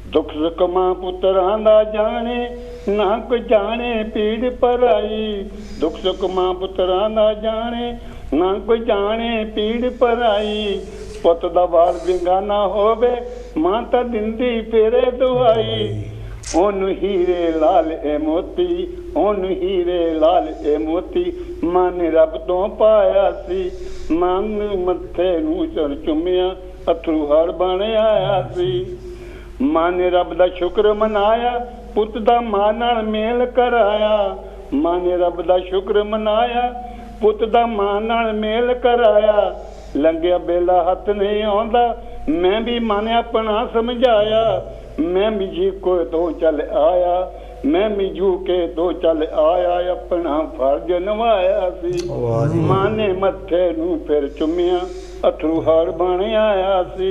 ਦੁੱਖ ਸੁੱਖ ਮਾਂ ਪੁੱਤਰਾਂ ਦਾ ਜਾਣੇ, ਨਾ ਕੋਈ ਜਾਣੇ ਪੀੜ ਪਰਾਈ। ਦੁੱਖ ਸੁੱਖ ਮਾਂ ਪੁੱਤਰਾਂ ਦਾ ਜਾਣੇ, ਨਾ ਕੋਈ ਜਾਣੇ ਪੀੜ ਪਰਾਈ। ਪੁੱਤ ਦਾ ਵਾਲ ਵਿੰਗਾ ਨਾ ਹੋਵੇ, ਮਾਂ ਤਾਂ ਦਿੰਦੀ ਫੇਰੇ ਦੁਆਈ। ਉਹਨੂੰ ਹੀਰੇ ਲਾਲ ਏ ਮੋਤੀ, ਉਹਨੂੰ ਹੀਰੇ ਲਾਲ ਏ ਮੋਤੀ। ਮਾਂ ਨੇ ਰੱਬ ਤੋਂ ਪਾਇਆ ਸੀ। ਮਾਂ ਨੂੰ ਮੱਥੇ ਨੂੰ ਚੜ ਚੁੰਮਿਆ, ਅਥਰੂ ਹੜ ਬਣ ਆਇਆ ਸੀ। ਮਾਂ ਨੇ ਰੱਬ ਦਾ ਸ਼ੁਕਰ ਮਨਾਇਆ, ਪੁੱਤ ਦਾ ਮਾਂ ਨਾਲ ਮੇਲ ਕਰਾਇਆ। ਮਾਂ ਨੇ ਰੱਬ ਦਾ ਸ਼ੁਕਰ ਮਨਾਇਆ, ਪੁੱਤ ਦਾ ਮਾਂ ਨਾਲ ਮੇਲ ਕਰਾਇਆ। ਲੰਘਿਆ ਬੇਲਾ ਹੱਥ ਨਹੀਂ ਆਉਂਦਾ, ਮੈਂ ਵੀ ਮਨ ਆਪਣਾ ਸਮਝਾਇਆ। ਮੈਂ ਵੀ ਜੀ ਕੋਈ ਤੋਂ ਚੱਲ ਆਇਆ, मैं मिजू के दो चल आया अपना फर्ज निभाया सी मां ने मत्थे नूं फिर चुमिया अथरू हाड़ बन आया सी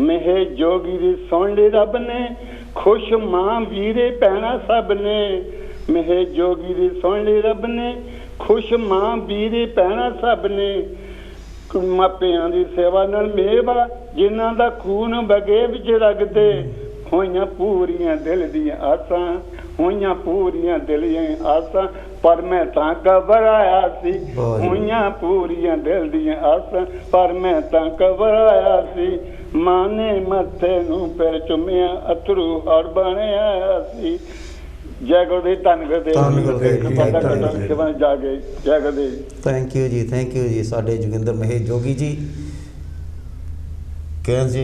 मेहे जोगी दी सुन ली रब ने खुश मां वीरे भैणा सब ने मेहे जोगी दी सुन ली रब ने खुश मां वीरे भैणा सब ने मापियां दी सेवा नाल मेवा जिन्हां दा खून वगे विच रगदे होइयां पूरियां दिल दियां आसां होइयां पूरियां दिल दियां आसां पर मैं तां घबराया सी होइयां पूरियां दिल दियां आसां पर मैं तां घबराया सी मां ने मत्थे नूं फिर चुमिया अथरू हड़ बन आया सी जय गुरुदेव धन गुरुदेव जागे जय गुरुदेव थैंक यू जी साडे जोगिंदर महेश जोगी जी कहन जी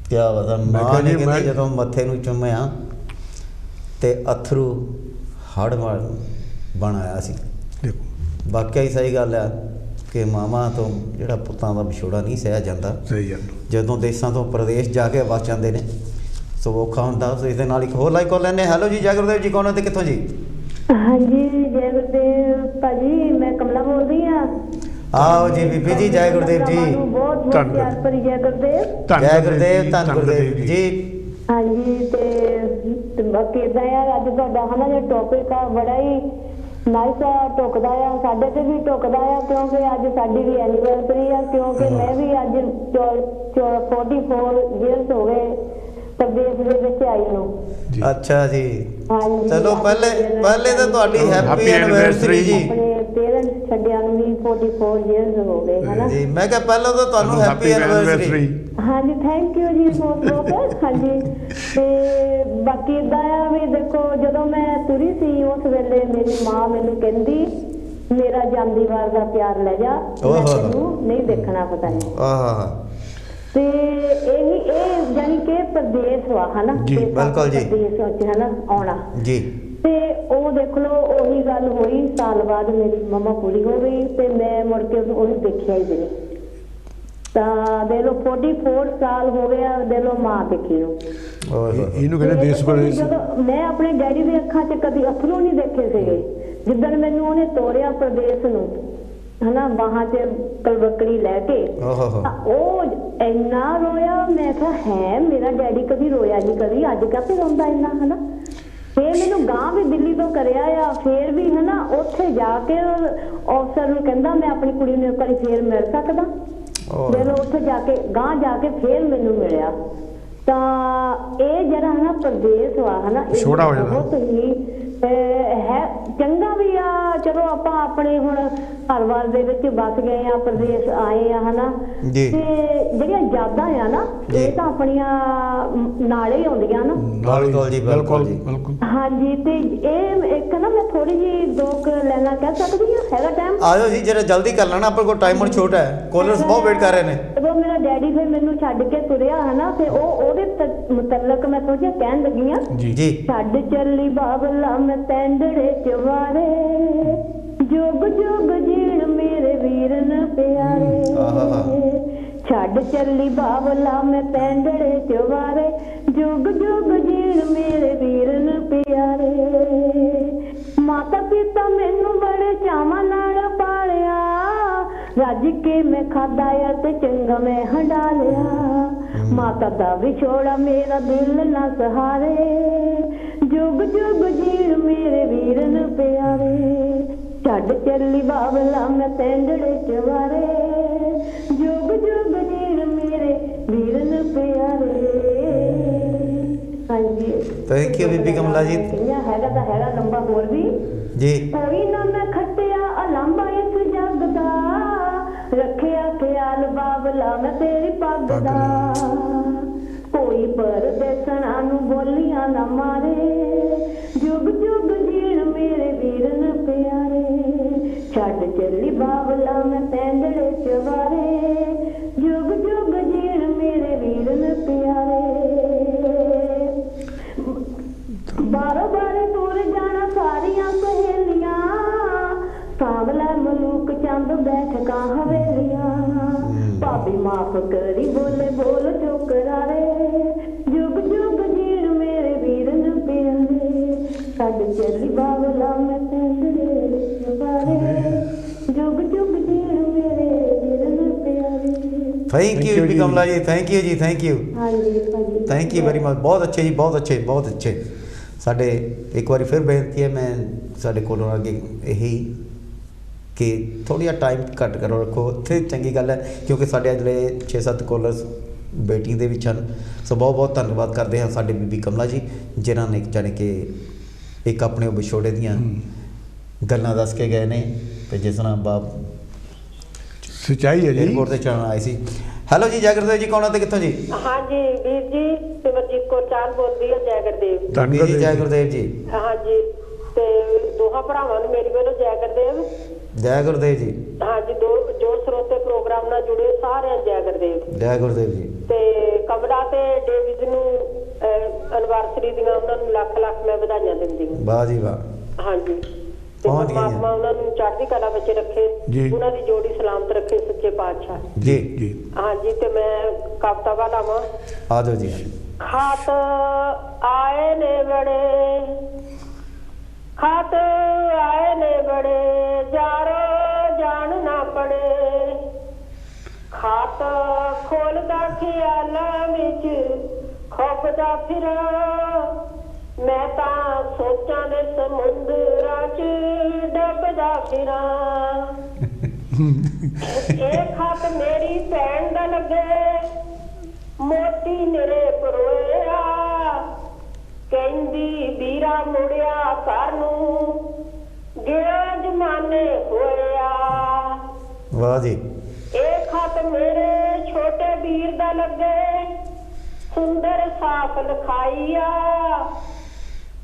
क्या बता मां ने कहते जो मत्थे नूं चुमिया ते अथरू हड़ बन आया सी वाकई सही गल है कि मावां तो जिहड़ा पुत्तां दा विछोड़ा नहीं सह जांदा जदों देसां तो प्रदेश जाके बस जांदे ने सो औखा हुंदा सो इस दे नाल एक होर लाइक कॉल लैने हेलो जी जय गुरुदेव जी कौन है ते कित्थों जी हाँ जी जय गुरुदेव भाजी मैं कमला बोल रही हाँ आओ जी बीबी जी जय गुरुदेव जी बहुत बहुत प्यार भरी जय गुरुदेव धन गुरुदेव जी हाँ जी ते बाकी इदां यार अज तुहाडा है ना जो टॉपिक आ बड़ा ही नाइस आ टुकदा आ साडे ते भी टुकदा आ क्योंकि अज साडी भी एनिवर्सरी आ क्योंकि मैं भी अज 44 ईयर्स हो गए प्रदेश दे विच आई हूं अच्छा जी चलो पहले तो ਤੁਹਾਡੀ हैप्पी एनिवर्सरी जी अपने पेरेंट्स छड्डिया नु भी 44 इयर्स हो गए है ना जी मैं कह पहले तो ਤੁਹਾਨੂੰ हैप्पी एनिवर्सरी हाँ जी थैंक यू जी बहुत हाँ जी ते बाकी इदां आ भी देखो जदों मैं तुरी सी उस वेले मेरी मां मैनू कहंदी मेरा ਜਾਂਦੀ ਵਾਰ ਦਾ ਪਿਆਰ ਲੈ ਜਾ ਮੈਨੂੰ नहीं देखना पता नहीं आहा ਤੇ ਇਹ ਜਾਨੀ ਕਿ ਪ੍ਰਦੇਸ਼ ਵਾ ਹਨਾ ਜੀ ਬਿਲਕੁਲ ਜੀ ਪ੍ਰਦੇਸ਼ ਵਿੱਚ ਹਨਾ ਆਉਣਾ ਜੀ ਤੇ ਉਹ ਦੇਖ ਲਓ ਉਹੀ ਗੱਲ ਹੋਈ ਸਾਲ ਬਾਅਦ ਮੇਰੀ ਮਮਾ ਪੂਰੀ ਹੋ ਗਈ ਤੇ ਮੈਂ ਮੁੜ ਕੇ ਉਹਨੂੰ ਦੇਖਿਆ ਹੀ ਨਹੀਂ ਤਾਂ ਦੇ ਲੋ 44 ਸਾਲ ਹੋ ਗਿਆ ਦੇ ਲੋ ਮਾਂ ਦੇਖੀ ਨੂੰ ਇਹਨੂੰ ਕਹਿੰਦੇ ਦੇਸ਼ ਪ੍ਰਦੇਸ਼ ਮੈਂ ਆਪਣੇ ਡੈਡੀ ਦੇ ਅੱਖਾਂ 'ਚ ਕਦੀ ਅਥਰੂ ਨਹੀਂ ਦੇਖੇ ਸੀਗੇ ਜਿੱਦਣ ਮੈਨੂੰ ਉਹਨੇ ਤੋਰਿਆ ਪ੍ਰਦੇਸ਼ ਨੂੰ है ना वहां से कलबकड़ी लेके इन्ना रोया मैं कहा है मेरा डैडी कभी रोया नहीं कभी अज कैसे रोंदा इन्ना है ना फिर मैनू गां भी दिल्ली तो करया आ फिर भी है ना उत्थे जाके अफसर नूं कहंदा मैं अपनी कुड़ी नूं एक बारी फिर मिल सकदा फिर उत्थे जाके गां जाके फिर मैनू मिलिया तां ये जरा है ना प्रदेश वा है ना बहुत ही है चंगा भी आ चलो ਆਪਾਂ ਆਪਣੇ ਹੁਣ ਘਰ-ਬਾਰ ਦੇ ਵਿੱਚ ਬਸ ਗਏ ਆ ਪ੍ਰਦੇਸ਼ ਆਏ ਆ ਹਨਾ ਤੇ ਜਿਹੜੀਆਂ ਯਾਦਾਂ ਆ ਨਾ ਇਹ ਤਾਂ ਆਪਣੀਆਂ ਨਾਲੇ ਹੀ ਆਉਂਦੀਆਂ ਨਾ ਬਿਲਕੁਲ ਜੀ ਬਿਲਕੁਲ ਹਾਂਜੀ ਤੇ ਇਹ ਇੱਕ ਨਾ ਮੈਂ ਥੋੜੀ ਜੀ ਦੋ ਲੈਣਾ ਕਹਿ ਸਕਦੀ ਹਾਂ ਹੈਗਾ ਟਾਈਮ ਆਜੋ ਜੀ ਜਰਾ ਜਲਦੀ ਕਰ ਲੈਣਾ ਆਪਣੇ ਕੋਲ ਟਾਈਮਰ ਛੋਟਾ ਹੈ ਕਾਲਰਸ ਬਹੁਤ ਵੇਟ ਕਰ ਰਹੇ ਨੇ ਜਦੋਂ ਮੇਰਾ ਡੈਡੀ ਫਿਰ ਮੈਨੂੰ ਛੱਡ ਕੇ ਤੁਰਿਆ ਹਨਾ ਤੇ ਉਹਦੇ ਮੁਤਲਕ ਮੈਂ ਥੋੜਾ ਜਿਹਾ ਕਹਿਣ ਲੱਗੀ ਆ ਜੀ ਛੱਡ ਚੱਲੀ ਬਾਬਲਾ ਮੈਂ ਤੈਂਡੜੇ ਚਵਾਰੇ जुग जुग जीण मेरे वीरन प्यारे छड़ चली बावला मैं पैंडड़े चवारे जुग जुग जीण मेरे वीरन प्यारे माता पिता मैनू बड़े चावां नाल पालिया रज के मैं खादा आ ते चंगा मैं हंडा लिया माता दा विछोड़ा मेरा दिल ना सहारे जुग जुग जीण मेरे वीरन प्यारे छड़ चली बावला मैं तेंदड़े चवारे जुग जुग जीण मेरे वीरन प्यारे हाँ जी थैंक यू बीबी कमला जी हैगा ता हैगा लंबा होर भी जी कोई ना मैं खट्टिया अलांबा इस जग दा रखिया ख्याल बावला मैं तेरी पग दा कोई परदेसना नू बोलियां ना मारे जुग जुग जीण मेरे वीरन प्यारे छड़ चली बावला मैं पैंडड़े चवारे जुग जुग जीण मेरे वीरन प्यारे बारो बारे तुर जाना सारियां सहेलियां सांवला मलूक चंद बैठका हवेलियां भाभी माफ करी बोले बोल चुकरारे जुग जुग जीण मेरे वीरन प्यारे ਚੱਲੀ ਬਾਬਲਾ ਮੈਂ ਤੇਰੇ ਬਾਰੇ ਜੁਗ ਜੁਗ ਜੀਣ ਮੇਰੇ ਵੀਰਨ ਪਿਆਰੇ। थैंक यू बी कमला जी, थैंक यू जी, थैंक यू, ਹਾਂਜੀ थैंक यू वेरी मच। बहुत अच्छे जी, बहुत अच्छे, बहुत अच्छे। ਸਾਡੇ ਇੱਕ ਵਾਰੀ ਫਿਰ ਬੇਨਤੀ ਹੈ ਮੈਂ ਸਾਡੇ ਕੋਲੋਂ ਅੱਗੇ ਇਹੀ ਕਿ ਥੋੜ੍ਹਾ ਜਿਹਾ ਟਾਈਮ ਘੱਟ ਕਰੋ ਰੱਖੋ ਤੇ ਚੰਗੀ ਗੱਲ ਹੈ, ਕਿਉਂਕਿ ਸਾਡੇ ਅਗਲੇ 6-7 ਕੋਲਰਸ ਬੇਟੀ ਦੇ ਵਿੱਚ ਹਨ। ਸੋ ਬਹੁਤ ਬਹੁਤ ਧੰਨਵਾਦ ਕਰਦੇ ਹਾਂ ਸਾਡੇ ਬੀਬੀ ਕਮਲਾ ਜੀ, ਜਿਨ੍ਹਾਂ ਨੇ ਜਾਣੀ ਕਿ ਇੱਕ ਆਪਣੇ ਉਹ ਵਿਛੋੜੇ ਦੀਆਂ ਗੱਲਾਂ ਦੱਸ ਕੇ ਗਏ ਨੇ ਤੇ ਜਿਸ ਤਰ੍ਹਾਂ ਬਾਪ ਸੱਚਾਈ ਹੈ ਜੀ। ਏਅਰਪੋਰਟ ਤੇ ਚੜ੍ਹਨ ਆਏ ਸੀ। ਹੈਲੋ ਜੀ, ਜੈ ਗੁਰਦੇਵ ਜੀ, ਕੌਣ ਤੇ ਕਿੱਥੋਂ ਜੀ? ਹਾਂਜੀ ਵੀਰ ਜੀ, ਸਿਮਰਜੀਤ ਕੌਰ ਚਾਲ ਬੋਲਦੀ ਹੈ, ਜੈ ਗੁਰਦੇਵ। ਧੰਨਵਾਦ ਜੀ, ਜੈ ਗੁਰਦੇਵ ਜੀ। ਹਾਂਜੀ, ਤੇ ਦੋਹਾਂ ਭਰਾਵਾਂ ਨੂੰ ਮੇਰੀ ਵੱਲੋਂ ਜੈ ਗੁਰਦੇਵ। ਜੈ ਗੁਰਦੇਵ ਜੀ। ਹਾਂਜੀ, ਜੋ ਸਰੋਤੇ ਪ੍ਰੋਗਰਾਮ ਨਾਲ ਜੁੜੇ ਸਾਰਿਆਂ ਨੂੰ ਜੈ ਗੁਰਦੇਵ। ਜੈ ਗੁਰਦੇਵ ਜੀ। ਤੇ ਕਮਲਾ ਤੇ ਡੇਵਿਡ ਨੂੰ ਐਨਵਰਸਰੀ ਦੀਆਂ ਉਹਨਾਂ ਨੂੰ ਲੱਖ ਲੱਖ ਮੈਂ ਵਧਾਈਆਂ ਦਿੰਦੀ ਹਾਂ। ਵਾਹ ਜੀ ਵਾਹ। ਹਾਂਜੀ, ਪਰਮਾਤਮਾ ਉਹਨਾਂ ਨੂੰ ਚੜ੍ਹਦੀ ਕਲਾ ਵਿੱਚ ਰੱਖੇ, ਉਹਨਾਂ ਦੀ ਜੋੜੀ ਸਲਾਮਤ ਰੱਖੇ ਸੱਚੇ ਪਾਤਸ਼ਾਹ ਜੀ ਜੀ। ਹਾਂਜੀ, ਤੇ ਮੈਂ ਕਵਿਤਾ ਵਾਲਾਵਾਂ। ਆ ਜਾਓ ਜੀ। ਖਾਤ ਆਏ ਨੇ ਬੜੇ, ਖਾਤ ਆਏ ਨੇ ਬੜੇ, ਜਾਰੋ ਜਾਣ ਨਾ ਪੜੇ, ਖਾਤ ਖੋਲਦਾ ਖਿਆਲਾਂ ਵਿੱਚ ਖੋਪਦਾ ਫਿਰਾਂ, ਮੈਂ ਤਾਂ ਸੋਚਾਂ ਦੇ ਸਮੁੰਦਰਾਂ 'ਚ ਡੁੱਬਦਾ ਫਿਰਾਂ। ਇਹ ਖਤ ਮੇਰੀ ਭੈਣ ਦਾ ਲੱਗੇ, ਮੋਤੀ ਨਿਰੇ ਪਰੋਇਆ, ਕਹਿੰਦੀ ਵੀਰਾ ਮੁੜਿਆ ਘਰ ਨੂੰ, ਗਿਆ ਜ਼ਮਾਨੇ ਹੋਇਆ। ਵਾਹ ਜੀ। ਇਹ ਖਤ ਮੇਰੇ ਛੋਟੇ ਵੀਰ ਦਾ ਲੱਗੇ, ਸੁੰਦਰ ਸਾਫ ਲਿਖਾਈ ਆ,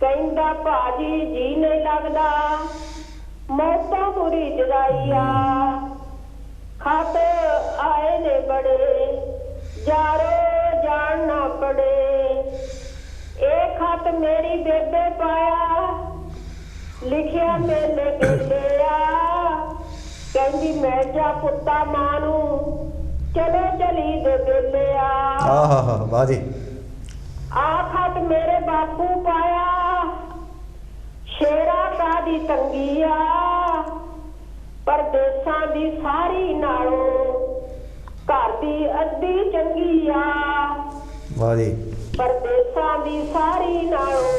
ਕਹਿੰਦਾ ਭਾਜੀ ਜੀ ਨਹੀਂ ਲੱਗਦਾ, ਮੌਤਾਂ ਬੁਰੀ ਜਦਾਈ ਆ। ਖਤ ਆਏ ਨੇ ਬੜੇ, ਜਾਰੋ ਜਾਣ ਨਾ ਪੜੇ, ਇਹ ਖਤ ਮੇਰੀ ਬੇਬੇ ਪਾਇਆ, ਲਿਖਿਆ ਮੇਲੇ ਗੇਲੇ ਆ, ਕਹਿੰਦੀ ਮੈਂ ਜਾ ਪੁੱਤਾ ਮਾਂ ਨੂੰ, ਚਲੋ ਚਲੀ ਦੇ ਵੇਲੇ ਆ। ਆਹਾ ਵਾਹ ਜੀ। ਆ ਖਤ ਮੇਰੇ ਬਾਪੂ ਪਾਇਆ, ਸ਼ੇਰਾ ਕਾਦੀ ਤੰਗੀ ਆ, ਪਰਦੇਸਾਂ ਦੀ ਸਾਰੀ ਨਾਲੋਂ ਘਰ ਦੀ ਅੱਧੀ ਚੰਗੀ ਆ। ਵਾਹ ਜੀ। ਪਰਦੇਸਾਂ ਦੀ ਸਾਰੀ ਨਾਲੋਂ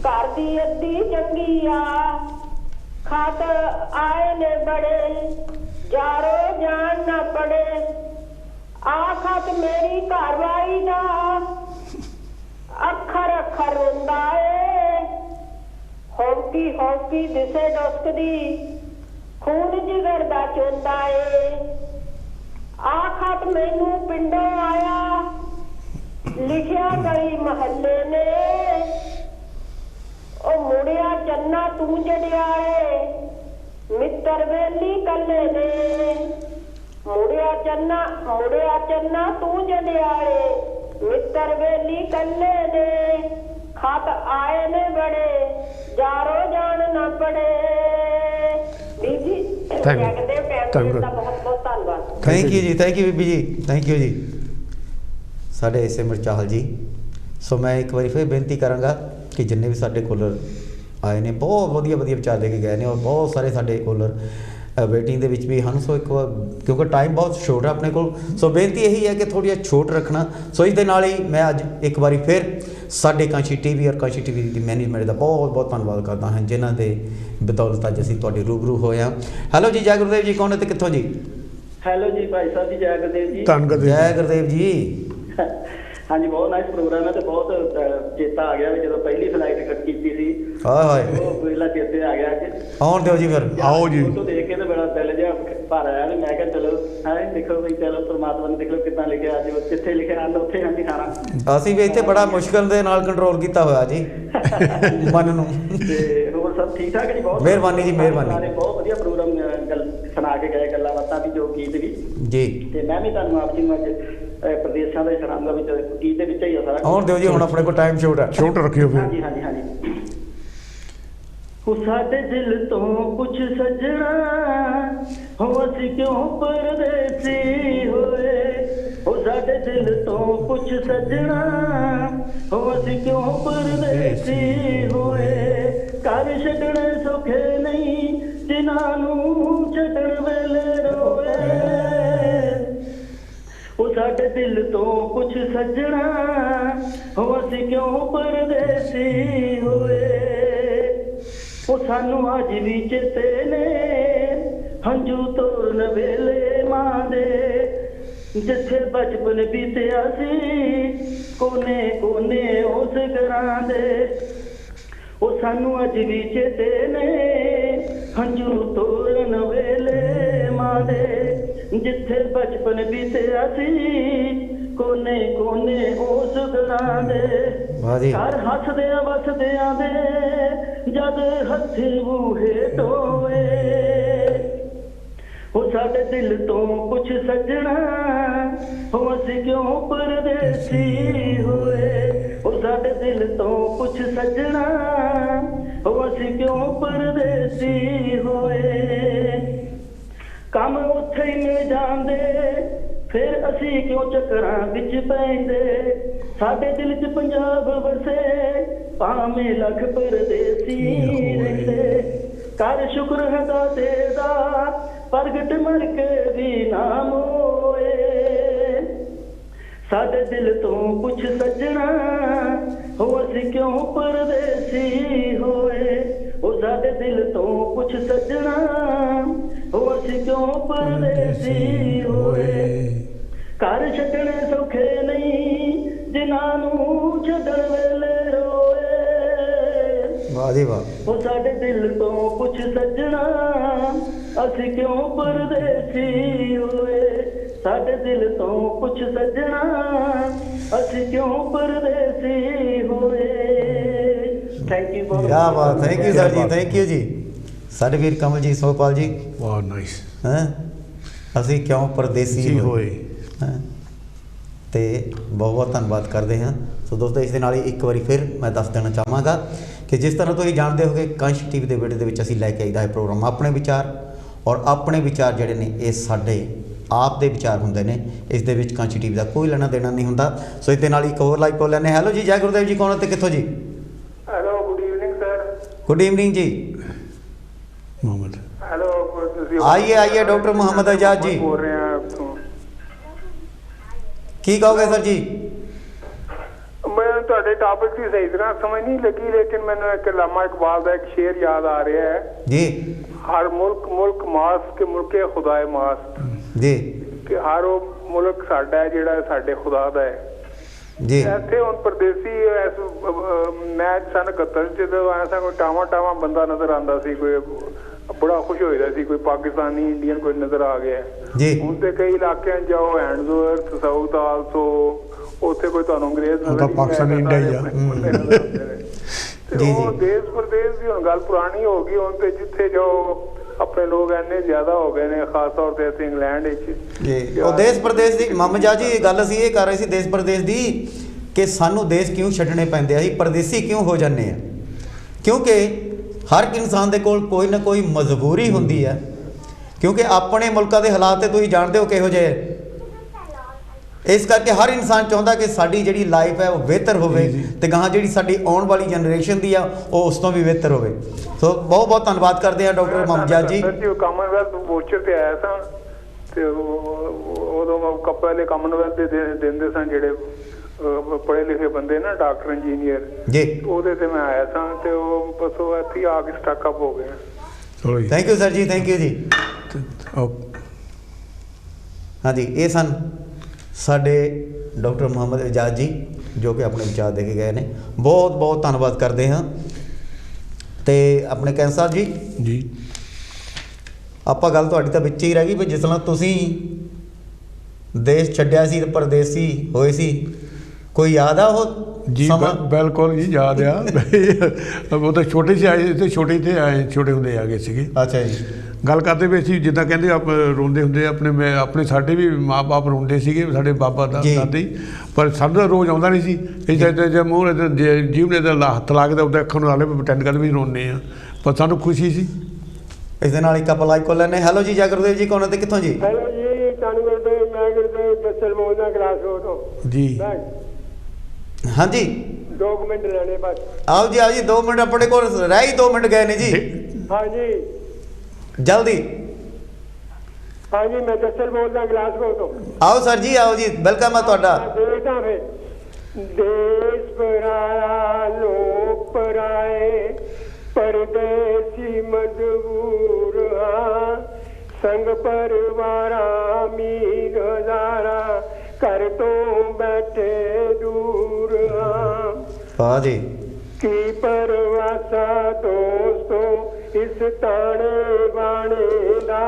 ਘਰ ਦੀ ਅੱਧੀ ਚੰਗੀ ਆ। ਖਤ ਆਏ ਨੇ ਬੜੇ, ਜਾਰੋ ਜਾਣ ਨਾ ਪੜੇ, ਆ ਖਤ ਮੇਰੀ ਘਰਵਾਲੀ ਦਾ, ਅੱਖਰ ਅੱਖਰ ਰੋਂਦਾ ਏ, ਹੌਂਕੀ ਹੌਂਕੀ ਦਿਸੇ ਡੁਸਕਦੀ, ਖੂਨ ਜਿਗਰ ਦਾ ਚੋਂਦਾ ਏ। ਆ ਖਤ ਮੈਨੂੰ ਪਿੰਡੋਂ ਆਇਆ, ਲਿਖਿਆ ਗਲੀ ਮਹੱਲੇ ਨੇ, ਉਹ ਮੁੜਿਆ ਚੰਨਾ ਤੂੰ ਜੜਿਆਲੇ, ਮਿੱਤਰ ਵੇਲੀ ਕੱਲੇ ਨੇ, ਮੁੜਿਆ ਚੰਨਾ ਤੂੰ ਜੜਿਆਲੇ, ਮਿੱਤਰ ਵੇਲੀ ਕੱਲੇ ਨੇ। ਖਤ ਆਏ ਨੇ ਬੜੇ, ਜਾਰੋ ਜਾਣ ਨਾ ਪੜੇ। ਬੀਬੀ ਜਗਦੇ ਪੈਰ ਦਾ ਬਹੁਤ ਬਹੁਤ ਧੰਨਵਾਦ। ਥੈਂਕ ਯੂ ਜੀ, ਥੈਂਕ ਯੂ ਬੀਬੀ ਜੀ, ਥੈਂਕ ਯੂ ਜੀ। ਸਾਡੇ ਸਿਮਰ ਚਾਹਲ ਜੀ। ਸੋ ਮੈਂ ਇੱਕ ਵਾਰੀ ਫਿਰ ਬੇਨਤੀ ਕਰਾਂਗਾ ਕਿ ਜਿੰਨੇ ਵੀ ਸਾਡੇ ਕੋਲਰ ਆਏ ਨੇ ਬਹੁਤ ਵਧੀਆ ਵਧੀਆ ਵਿਚਾਰ ਲੈ ਕੇ ਗਏ ਨੇ, ਔਰ ਬਹੁਤ ਸਾਰੇ ਸਾਡੇ ਕੋਲਰ ਵੇਟਿੰਗ ਦੇ ਵਿੱਚ ਵੀ ਹਨ। ਸੋ ਇੱਕ ਵਾਰ ਕਿਉਂਕਿ ਟਾਈਮ ਬਹੁਤ ਛੋਟ ਹੈ ਆਪਣੇ ਕੋਲ, ਸੋ ਬੇਨਤੀ ਇਹੀ ਹੈ ਕਿ ਥੋੜ੍ਹੀ ਜਿਹੀ ਛੋਟ ਰੱਖਣਾ। ਸੋ ਇਸ ਦੇ ਨਾਲ ਹੀ ਮੈਂ ਅੱਜ ਇੱਕ ਵਾਰੀ ਫਿਰ ਸਾਡੇ ਕਾਂਸ਼ੀ ਟੀਵੀ ਔਰ ਕਾਂਸ਼ੀ ਟੀਵੀ ਦੀ ਮੈਨੇਜਮੈਂਟ ਦਾ ਬਹੁਤ ਬਹੁਤ ਧੰਨਵਾਦ ਕਰਦਾ ਹਾਂ, ਜਿਨ੍ਹਾਂ ਦੇ ਬਦੌਲਤ ਅੱਜ ਅਸੀਂ ਤੁਹਾਡੇ ਰੂਬਰੂ ਹੋਏ ਹਾਂ। ਹੈਲੋ ਜੀ, ਜੈ ਗੁਰਦੇਵ ਜੀ, ਕੌਣ ਤੇ ਕਿੱਥੋਂ ਜੀ? ਹੈਲੋ ਜੀ ਭਾਈ ਸਾਹਿਬ ਜੀ, ਜੈ ਗੁਰਦੇਵ ਜੀ। ਧੰਨਵਾਦ, ਜੈ ਗੁਰਦੇਵ ਜੀ। ਹਾਂਜੀ, ਬਹੁਤ ਨਾਈਸ ਪ੍ਰੋਗਰਾਮ ਹੈ ਤੇ ਬਹੁਤ ਚੇਤਾ ਆ ਗਿਆ ਵੀ ਜਦੋਂ ਪਹਿਲੀ ਫਲਾਈਟ ਕੀਤੀ ਸੀ। ਹਾਏ ਹਾਏ, ਉਹ ਪਹਿਲਾ ਚੇਤੇ ਆ ਗਿਆ ਕਿ ਆਉਣ ਦਿਓ ਜੀ, ਫਿਰ ਆਓ ਜੀ। ਫੋਟੋ ਦੇਖ ਕੇ ਤੇ ਬੜਾ ਦਿਲ ਜਿਹਾ ਭਰ ਆਇਆ ਤੇ ਮੈਂ ਕਿਹਾ ਚਲੋ ਹੈ ਦੇਖੋ ਵੀ ਚਲੋ ਪਰਮਾਤਮਾ ਨੇ ਦੇਖੋ ਕਿੱਦਾਂ ਲਿਖਿਆ, ਅੱਜ ਜਿੱਥੇ ਲਿਖਿਆ ਹਨ ਉੱਥੇ ਹਾਂਜੀ ਖਾਣਾ। ਅਸੀਂ ਵੀ ਇੱਥੇ ਬੜਾ ਮੁਸ਼ਕਲ ਦੇ ਨਾਲ ਕੰਟਰੋਲ ਕੀਤਾ ਹੋਇਆ ਜੀ ਮਨ ਨੂੰ। ਤੇ ਹੋਰ ਸਭ ਠੀਕ ਠਾਕ ਜੀ? ਬਹੁਤ ਮਿਹਰਬਾਨੀ ਜੀ, ਮਿਹਰਬਾਨੀ। ਬਹੁਤ ਵਧੀਆ ਪ੍ਰੋਗਰਾਮ ਸੁਣਾ ਕੇ ਗਏ, ਗੱਲਾਂ ਬਾਤਾਂ ਵੀ, ਜੋ ਗੀਤ ਵੀ ਜੀ। ਤੇ ਮੈਂ ਵੀ ਤੁਹਾਨੂੰ ਆਪ ਜੀ ਨੂੰ ਅੱਜ ਪ੍ਰਦੇਸ਼ਾਂ ਦੇ ਸ਼ਰਾਂਗਾ ਵਿੱਚ ਗੀਤ ਦੇ ਵਿੱਚ ਹੀ ਆ ਸਾਰਾ। ਆਉਣ ਦਿਓ ਜੀ, ਹੁਣ ਆਪਣੇ ਕੋਲ ਟਾਈਮ ਛੋਟ ਹੈ, ਛੋਟ ਰੱਖਿਓ ਫਿਰ। ਹਾਂਜੀ ਹਾਂਜੀ ਹਾਂਜੀ। ਉਹ ਸਾਡੇ ਦਿਲ ਤੋਂ ਪੁੱਛ ਸੱਜਣਾ, ਹੋ ਅਸੀਂ ਕਿਉਂ ਪਰਦੇਸੀ ਹੋਏ। ਉਹ ਸਾਡੇ ਦਿਲ ਤੋਂ ਪੁੱਛ ਸੱਜਣਾ, ਹੋ ਅਸੀਂ ਕਿਉਂ ਪਰਦੇਸੀ ਹੋਏ। ਜਿਨ੍ਹਾਂ ਨੂੰ ਛੱਡਣ ਵੇਲੇ ਰੋਏ ਉਹ ਸਾਡੇ ਦਿਲ ਤੋਂ ਪੁੱਛ ਸੱਜਣਾ ਹੋ ਅਸੀਂ ਕਿਉਂ ਪਰਦੇਸੀ ਹੋਏ ਉਹ ਸਾਨੂੰ ਅੱਜ ਵੀ ਚੇਤੇ ਨੇ ਹੰਝੂ ਤੋਰਨ ਵੇਲੇ ਮਾਂ ਦੇ ਜਿੱਥੇ ਬਚਪਨ ਬੀਤਿਆ ਸੀ ਕੋਨੇ ਕੋਨੇ ਉਸ ਘਰਾਂ ਦੇ ਉਹ ਸਾਨੂੰ ਅੱਜ ਵੀ ਚੇਤੇ ਨੇ ਹੰਝੂ ਤੋਰਨ ਵੇਲੇ ਮਾਂ ਦੇ ਜਿੱਥੇ ਬਚਪਨ ਬੀਤਿਆ ਸੀ ਕੋਨੇ ਕੋਨੇ ਉਸ ਘਰਾਂ ਦੇ ਘਰ ਹੱਸਦਿਆਂ ਵਸਦਿਆਂ ਦੇ ਜਦ ਹੱਥੀ ਬੂਹੇ ਟੋਏ ਉਹ ਸਾਡੇ ਦਿਲ ਤੋਂ ਪੁੱਛ ਸੱਜਣਾ ਹੋ ਅਸੀਂ ਕਿਉਂ ਪਰਦੇਸੀ ਹੋਏ ਉਹ ਸਾਡੇ ਦਿਲ ਤੋਂ ਪੁੱਛ ਸੱਜਣਾ ਹੋ ਅਸੀਂ ਕਿਉਂ ਪਰਦੇਸੀ ਹੋਏ ਕੰਮ ਉੱਥੇ ਹੀ ਮਿਲ ਜਾਂਦੇ ਫਿਰ ਅਸੀਂ ਕਿਉਂ ਚੱਕਰਾਂ ਵਿੱਚ ਪੈਂਦੇ ਸਾਡੇ ਦਿਲ 'ਚ ਪੰਜਾਬ ਵਸੇ ਭਾਵੇਂ ਲੱਖ ਪਰਦੇਸੀ ਰਹਿੰਦੇ ਕਰ ਸ਼ੁਕਰ ਹੈ ਦਾਤੇ ਦਾ ਪ੍ਰਗਟ ਮਰ ਕੇ ਵੀ ਨਾਮ ਹੋਏ ਸਾਡੇ ਦਿਲ ਤੋਂ ਪੁੱਛ ਸੱਜਣਾ ਹੋ ਅਸੀਂ ਕਿਉਂ ਪਰਦੇਸੀ ਹੋਏ ਉਹ ਸਾਡੇ ਦਿਲ ਤੋਂ ਪੁੱਛ ਸੱਜਣਾ ਹੋ ਅਸੀਂ ਕਿਉਂ ਪਰਦੇਸੀ ਹੋਏ ਘਰ ਛੱਡਣੇ ਸੌਖੇ ਨਹੀਂ ਜਿਨ੍ਹਾਂ ਨੂੰ ਛੱਡਣ ਵੇਲੇ ਰੋਏ ਵਾਹ ਜੀ ਵਾਹ ਉਹ ਸਾਡੇ ਦਿਲ ਤੋਂ ਪੁੱਛ ਸੱਜਣਾ ਅਸੀਂ ਕਿਉਂ ਪਰਦੇਸੀ ਹੋਏ ਸਾਡੇ ਦਿਲ ਤੋਂ ਪੁੱਛ ਸੱਜਣਾ ਅਸੀਂ ਕਿਉਂ ਪਰਦੇਸੀ ਹੋਏ ਥੈਂਕ ਯੂ ਬਹੁਤ ਕਿਆ ਬਾਤ ਥੈਂਕ ਯੂ ਸਰ ਜੀ ਥੈਂਕ ਯੂ ਜੀ ਸਾਡੇ ਵੀਰ ਕਮਲਜੀਤ ਸੋਪਾਲ ਜੀ ਵਾਹ ਨਾਈਸ ਹੈ ਅਸੀਂ ਕਿਉਂ ਪਰਦੇਸੀ ਹੋਏ ਤੇ ਬਹੁਤ ਬਹੁਤ ਧੰਨਵਾਦ ਕਰਦੇ ਹਾਂ ਸੋ ਦੋਸਤੋ ਇਸ ਦੇ ਨਾਲ ਹੀ ਇੱਕ ਵਾਰੀ ਫਿਰ ਮੈਂ ਦੱਸ ਦੇਣਾ ਚਾਹਾਂਗਾ ਕਿ ਜਿਸ ਤਰ੍ਹਾਂ ਤੁਸੀਂ ਜਾਣਦੇ ਹੋਗੇ ਕੰਸ਼ ਟੀਵੀ ਦੇ ਵਿਹੜੇ ਦੇ ਵਿੱਚ ਅਸੀਂ ਲੈ ਕੇ ਆਈਦਾ ਹੈ ਪ੍ਰੋਗਰਾਮ ਆਪਣੇ ਵਿਚਾਰ ਔਰ ਆਪਣੇ ਵਿਚਾਰ ਜਿਹੜੇ ਨੇ ਇਹ ਸਾਡੇ ਆਪ ਦੇ ਵਿਚਾਰ ਹੁੰਦੇ ਨੇ ਇਸ ਦੇ ਵਿੱਚ ਕੰਸ਼ ਟੀਵੀ ਦਾ ਕੋਈ ਲੈਣਾ ਦੇਣਾ ਨਹੀਂ ਹੁੰਦਾ ਸੋ ਇਸ ਦੇ ਨਾਲ ਇੱਕ ਹੋਰ ਲਾਈਵ ਕਾਲ ਲੈਣੇ ਹੈਲੋ ਜੀ ਜੈ ਗੁਰਦੇਵ ਜੀ ਕੌਣ ਅਤੇ ਕਿੱਥੋਂ ਜੀ hello good evening sir good evening जी मोहम्मद हेलो आइए आइए डॉक्टर मोहम्मद आजाद जी बोल रहे हैं आपको की कहोगे सर जी मैं ਤੁਹਾਡੇ ਟਾਪਿਕ ਦੀ ਸਹੀ ਤਰ੍ਹਾਂ ਸਮਝ ਨਹੀਂ ਲੱਗੀ ਲੇਕਿਨ ਮੈਨੂੰ ਇੱਕ ਲਾਮਾ ਇਕਬਾਲ ਦਾ ਇੱਕ ਸ਼ੇਰ ਯਾਦ ਆ ਰਿਹਾ ਹੈ जी हर मुल्क मुल्क मास के मुल्के खुदाए मास जी ਕਿ ਹਰ ਉਹ ਮੁਲਕ ਸਾਡਾ ਹੈ ਜਿਹੜਾ ਸਾਡੇ ਖੁਦਾ ਦਾ ਹੈ ਜੀ ਇੱਥੇ ਹੁਣ ਪਰਦੇਸੀ ਮੈਚ ਸਨ 71 ਜਦੋਂ ਐਸਾ ਕੋਈ ਟਾਵਾ ਬੰਦਾ ਨਜ਼ਰ ਆਉਂਦਾ ਸੀ ਕੋਈ ਬੜਾ ਖੁਸ਼ ਹੋਇਆ ਸੀ ਕੋਈ ਪਾਕਿਸਤਾਨੀ ਇੰਡੀਅਨ ਕੋਈ ਨਜ਼ਰ ਆ ਗਿਆ ਜੀ ਹੁਣ ਤੇ ਕਈ ਇਲਾਕਿਆਂ ਜਾਓ ਹੈਂਡਜ਼ਵਰਥ ਸਾਊਥ ਆਲਸੋ ਉੱਥੇ ਕੋਈ ਤੁਹਾਨੂੰ ਅੰਗਰੇਜ਼ ਨਜ਼ਰ ਪਾਕਿਸਤਾਨੀ ਇੰਡੀਆ ਹੀ ਆ ਤੇ ਉਹ ਦੇਸ਼ ਪ੍ਰਦੇਸ਼ ਦੀ ਹੁਣ ਗੱਲ ਪੁਰਾਣੀ ਹੋ ਗਈ ਹੁਣ ਤੇ ਜਿੱਥੇ ਜਾਓ ਆਪਣੇ ਲੋਕ ਇੰਨੇ ਜ਼ਿਆਦਾ ਹੋ ਗਏ ਨੇ ਖਾਸ ਤੌਰ ਤੇ ਅਸੀਂ ਇੰਗਲੈਂਡ ਵਿੱਚ ਜੀ ਉਹ ਦੇਸ਼ ਪ੍ਰਦੇਸ਼ ਦੀ ਮਾਮਾ ਜੀ ਇਹ ਗੱਲ ਅਸੀਂ ਇਹ ਕਰ ਰਹੇ ਸੀ ਦੇਸ਼ ਪ੍ਰਦੇਸ਼ ਦੀ ਕਿ ਸਾਨੂੰ ਦੇਸ਼ ਕਿਉਂ ਛੱਡਣੇ ਪੈਂਦੇ ਆ ਅਸੀਂ ਪਰਦੇਸੀ ਕਿਉਂ ਹੋ ਜਾਂਦੇ ਆ ਕਿਉਂਕਿ ਹਰ ਇਨਸਾਨ ਦੇ ਕੋਲ ਕੋਈ ਨਾ ਕੋਈ ਮਜਬੂਰੀ ਹੁੰਦੀ ਹੈ ਕਿਉਂਕਿ ਆਪਣੇ ਮੁਲਕਾਂ ਦੇ ਹਾਲਾਤ ਤੇ ਤੁਸੀਂ ਜਾਣਦੇ ਹੋ ਕਿਹੋ ਜਿਹੇ ਇਸ ਕਰਕੇ ਹਰ ਇਨਸਾਨ ਚਾਹੁੰਦਾ ਕਿ ਸਾਡੀ ਜਿਹੜੀ ਲਾਈਫ ਹੈ ਉਹ ਬਿਹਤਰ ਹੋਵੇ ਤੇ ਗਾਹਾਂ ਜਿਹੜੀ ਸਾਡੀ ਆਉਣ ਵਾਲੀ ਜਨਰੇਸ਼ਨ ਦੀ ਆ ਉਹ ਉਸ ਤੋਂ ਵੀ ਬਿਹਤਰ ਹੋਵੇ ਸੋ ਬਹੁਤ ਬਹੁਤ ਧੰਨਵਾਦ ਕਰਦੇ ਆ ਡਾਕਟਰ ਮਮਜਾਦ ਜੀ ਕਾਮਨਵੈਲਥ ਵੋਚਰ ਤੇ ਆਇਆ ਸਾਂ ਤੇ ਉਦੋਂ ਪਹਿਲੇ ਕਾਮਨਵੈਲਥ ਦੇ ਦਿੰਦੇ ਸਨ ਜਿਹੜੇ ਪੜ੍ਹੇ ਲਿਖੇ ਬੰਦੇ ਨਾ ਡਾਕਟਰ ਇੰਜੀਨੀਅਰ ਜੀ ਉਹਦੇ ਤੇ ਮੈਂ ਆਇਆ ਸਾਂ ਤੇ ਉਹ ਬਸ ਉਹ ਇੱਥੇ ਆ ਕੇ ਸਟਕ ਅਪ ਹੋ ਗਏ ਥੈਂਕ ਯੂ ਸਰ ਜੀ ਥੈਂਕ ਯੂ ਜੀ ਹਾਂਜੀ ਇਹ ਸਨ ਸਾਡੇ ਡਾਕਟਰ ਮੁਹੰਮਦ ਇਜਾਜ਼ ਜੀ ਜੋ ਕਿ ਆਪਣੇ ਵਿਚਾਰ ਦੇ ਕੇ ਗਏ ਨੇ ਬਹੁਤ ਬਹੁਤ ਧੰਨਵਾਦ ਕਰਦੇ ਹਾਂ ਤੇ ਆਪਣੇ ਕੈਂਸਰ ਜੀ ਜੀ ਆਪਾਂ ਗੱਲ ਤੁਹਾਡੀ ਤਾਂ ਵਿੱਚ ਹੀ ਰਹਿ ਗਈ ਵੀ ਜਿਸ ਤਰ੍ਹਾਂ ਤੁਸੀਂ ਦੇਸ਼ ਛੱਡਿਆ ਸੀ ਤੇ ਪਰਦੇਸੀ ਹੋਏ ਸੀ ਕੋਈ ਯਾਦ ਆ ਉਹ ਜੀ ਬਿਲਕੁਲ ਜੀ ਯਾਦ ਆ ਉਹ ਤਾਂ ਛੋਟੇ ਜਿਹੇ ਆਏ ਤੇ ਛੋਟੇ ਹੁੰਦੇ ਆ ਗਏ ਸੀਗੇ ਅੱਛਾ ਜੀ ਗੱਲ ਕਰਦੇ ਵੀ ਅਸੀਂ ਜਿੱਦਾਂ ਕਹਿੰਦੇ ਰੋਂਦੇ ਹੁੰਦੇ ਆਪਣੇ ਸਾਡੇ ਵੀ ਮਾਂ ਬਾਪ ਰੋਂਦੇ ਸੀਗੇ ਸਾਡੇ ਬਾਬਾ ਦਾਦੀ ਪਰ ਸਾਨੂੰ ਤਾਂ ਰੋਜ਼ ਆਉਂਦਾ ਨਹੀਂ ਸੀ ਇਸ ਜੇ ਮੂੰਹ ਜੀਵ ਨੇ ਤਾਂ ਹੱਥ ਲਾ ਕੇ ਤਾਂ ਉਹਦੇ ਅੱਖਾਂ ਨੂੰ ਹਾਲੇ ਅਟੈਂਡ ਕਰਦੇ ਵੀ ਰੋਂਦੇ ਆ ਪਰ ਸਾਨੂੰ ਖੁਸ਼ੀ ਸੀ ਇਸ ਦੇ ਨਾਲ ਇੱਕ ਆਪਾਂ ਲਾਈਵ ਕਾਲ ਲੈਣੇ ਹੈਲੋ ਜੀ ਗੁਰਦੇਵ ਜੀ ਕੌਣ ਤੇ ਕਿੱਥੋਂ ਜੀ ਹੈਲੋ ਜੀ ਤੁਹਾਨੂੰ ਗੁਰਦੇਵ ਮੈਂ ਗੁਰਦੇਵ ਜਸਲ ਮੋਹਨਾ ਕਲਾਸ ਤੋਂ ਜੀ ਹਾਂਜੀ 2 ਮਿੰਟ ਲੈਣੇ ਬਸ ਆਓ ਜੀ 2 ਮਿੰਟ ਆਪਣੇ ਕੋਲ ਰਹਿ ਹੀ 2 ਮਿੰਟ ਗਏ ਨੇ ਜੀ ਹਾਂਜੀ जल्दी। हाँ जी, मैं दसल बोलदा गलासगो तो। आओ सर जी, आओ जी, वेलकम है तुहाडा। देखदा वे देश पराया लोक पराए परदेसी मजबूर हाँ संग परिवारा मीर हजारा कर तो बैठे दूर हाँ जी की परवासा दोस्तों इस ताने बाने दा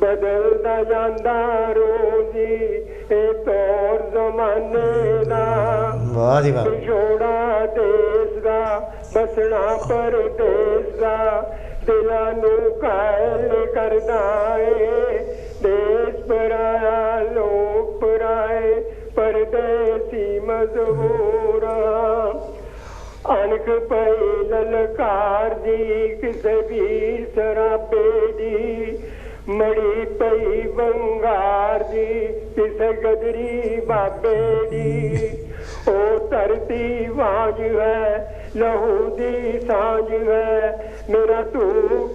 बदलदा जांदा रोजी ए तौर जमाने दा वाह जी वाह छोड़ा देश दा बसना परदेस दा दिलां नू कायल करदा ए देश पराया लोक पराए परदेसी मजबूर अनक पई ललकार दी किसे वीर शराबे दी मड़ी पई बंगार दी किसे गदरी बाबे दी ओ धरती वाज है लहू दी सांझ है मेरा तू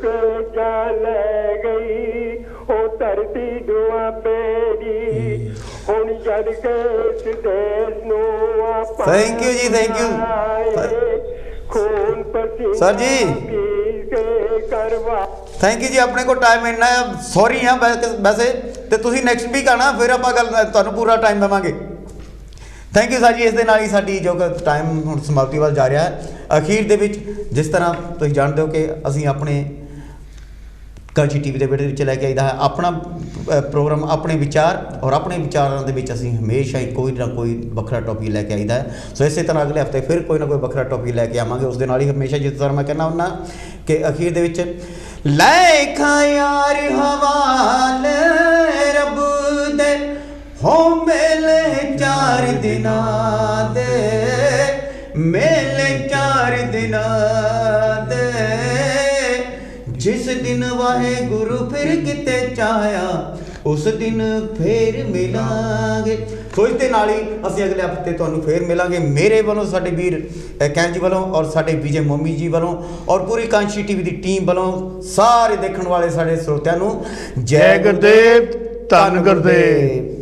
के जा ले गई ओ धरती दुआबे दी हुण जद के इस देश नू आपा थैंक यू जी, थैंक यू खून पसीना सर जी के करवा थैंक यू जी। अपने को टाइम इन्ना सॉरी हाँ वैसे तो तुसी नैक्सट वीक आना फिर आप गल तुहानू पूरा टाइम देवांगे। थैंक यू सर जी। इस दे नाल ही साडी जो टाइम हुण समाप्ति वाल जा रहा है। अखीर दे विच जिस तरह तुसीं जाणदे हो कि असीं अपने कल्ची टीवी के बेटे विच लैके आईदा है अपना प्रोग्राम अपने विचार और अपने विचारों के विच असीं हमेशा ही कोई ना कोई वखरा टॉपिक लैके आईदा है। सो इस तरह अगले हफ्ते फिर कोई ना कोई वखरा टॉपिक लैके आवांगे। उस दे नाल ही हमेशा जिस तरह मैं कहना हुन्ना कि अखीर दे विच लैखा यार हवाले रब दे हो मेले 4 दिना दे मेले 4 दिना दे जिस दिन वाहे गुरु फिर किते चाया उस दिन फिर मिलांगे। सो इस दे नाल ही असीं अगले हफ्ते तुहानूं फिर मिलांगे। मेरे वालों साडे वीर कैन जी वालों और साडे विजय मोमी जी वालों और पूरी कांची टीवी की टीम वालों सारे देखण वाले साडे श्रोतिਆਂ ਨੂੰ जय गुरदेव धन गुरदेव।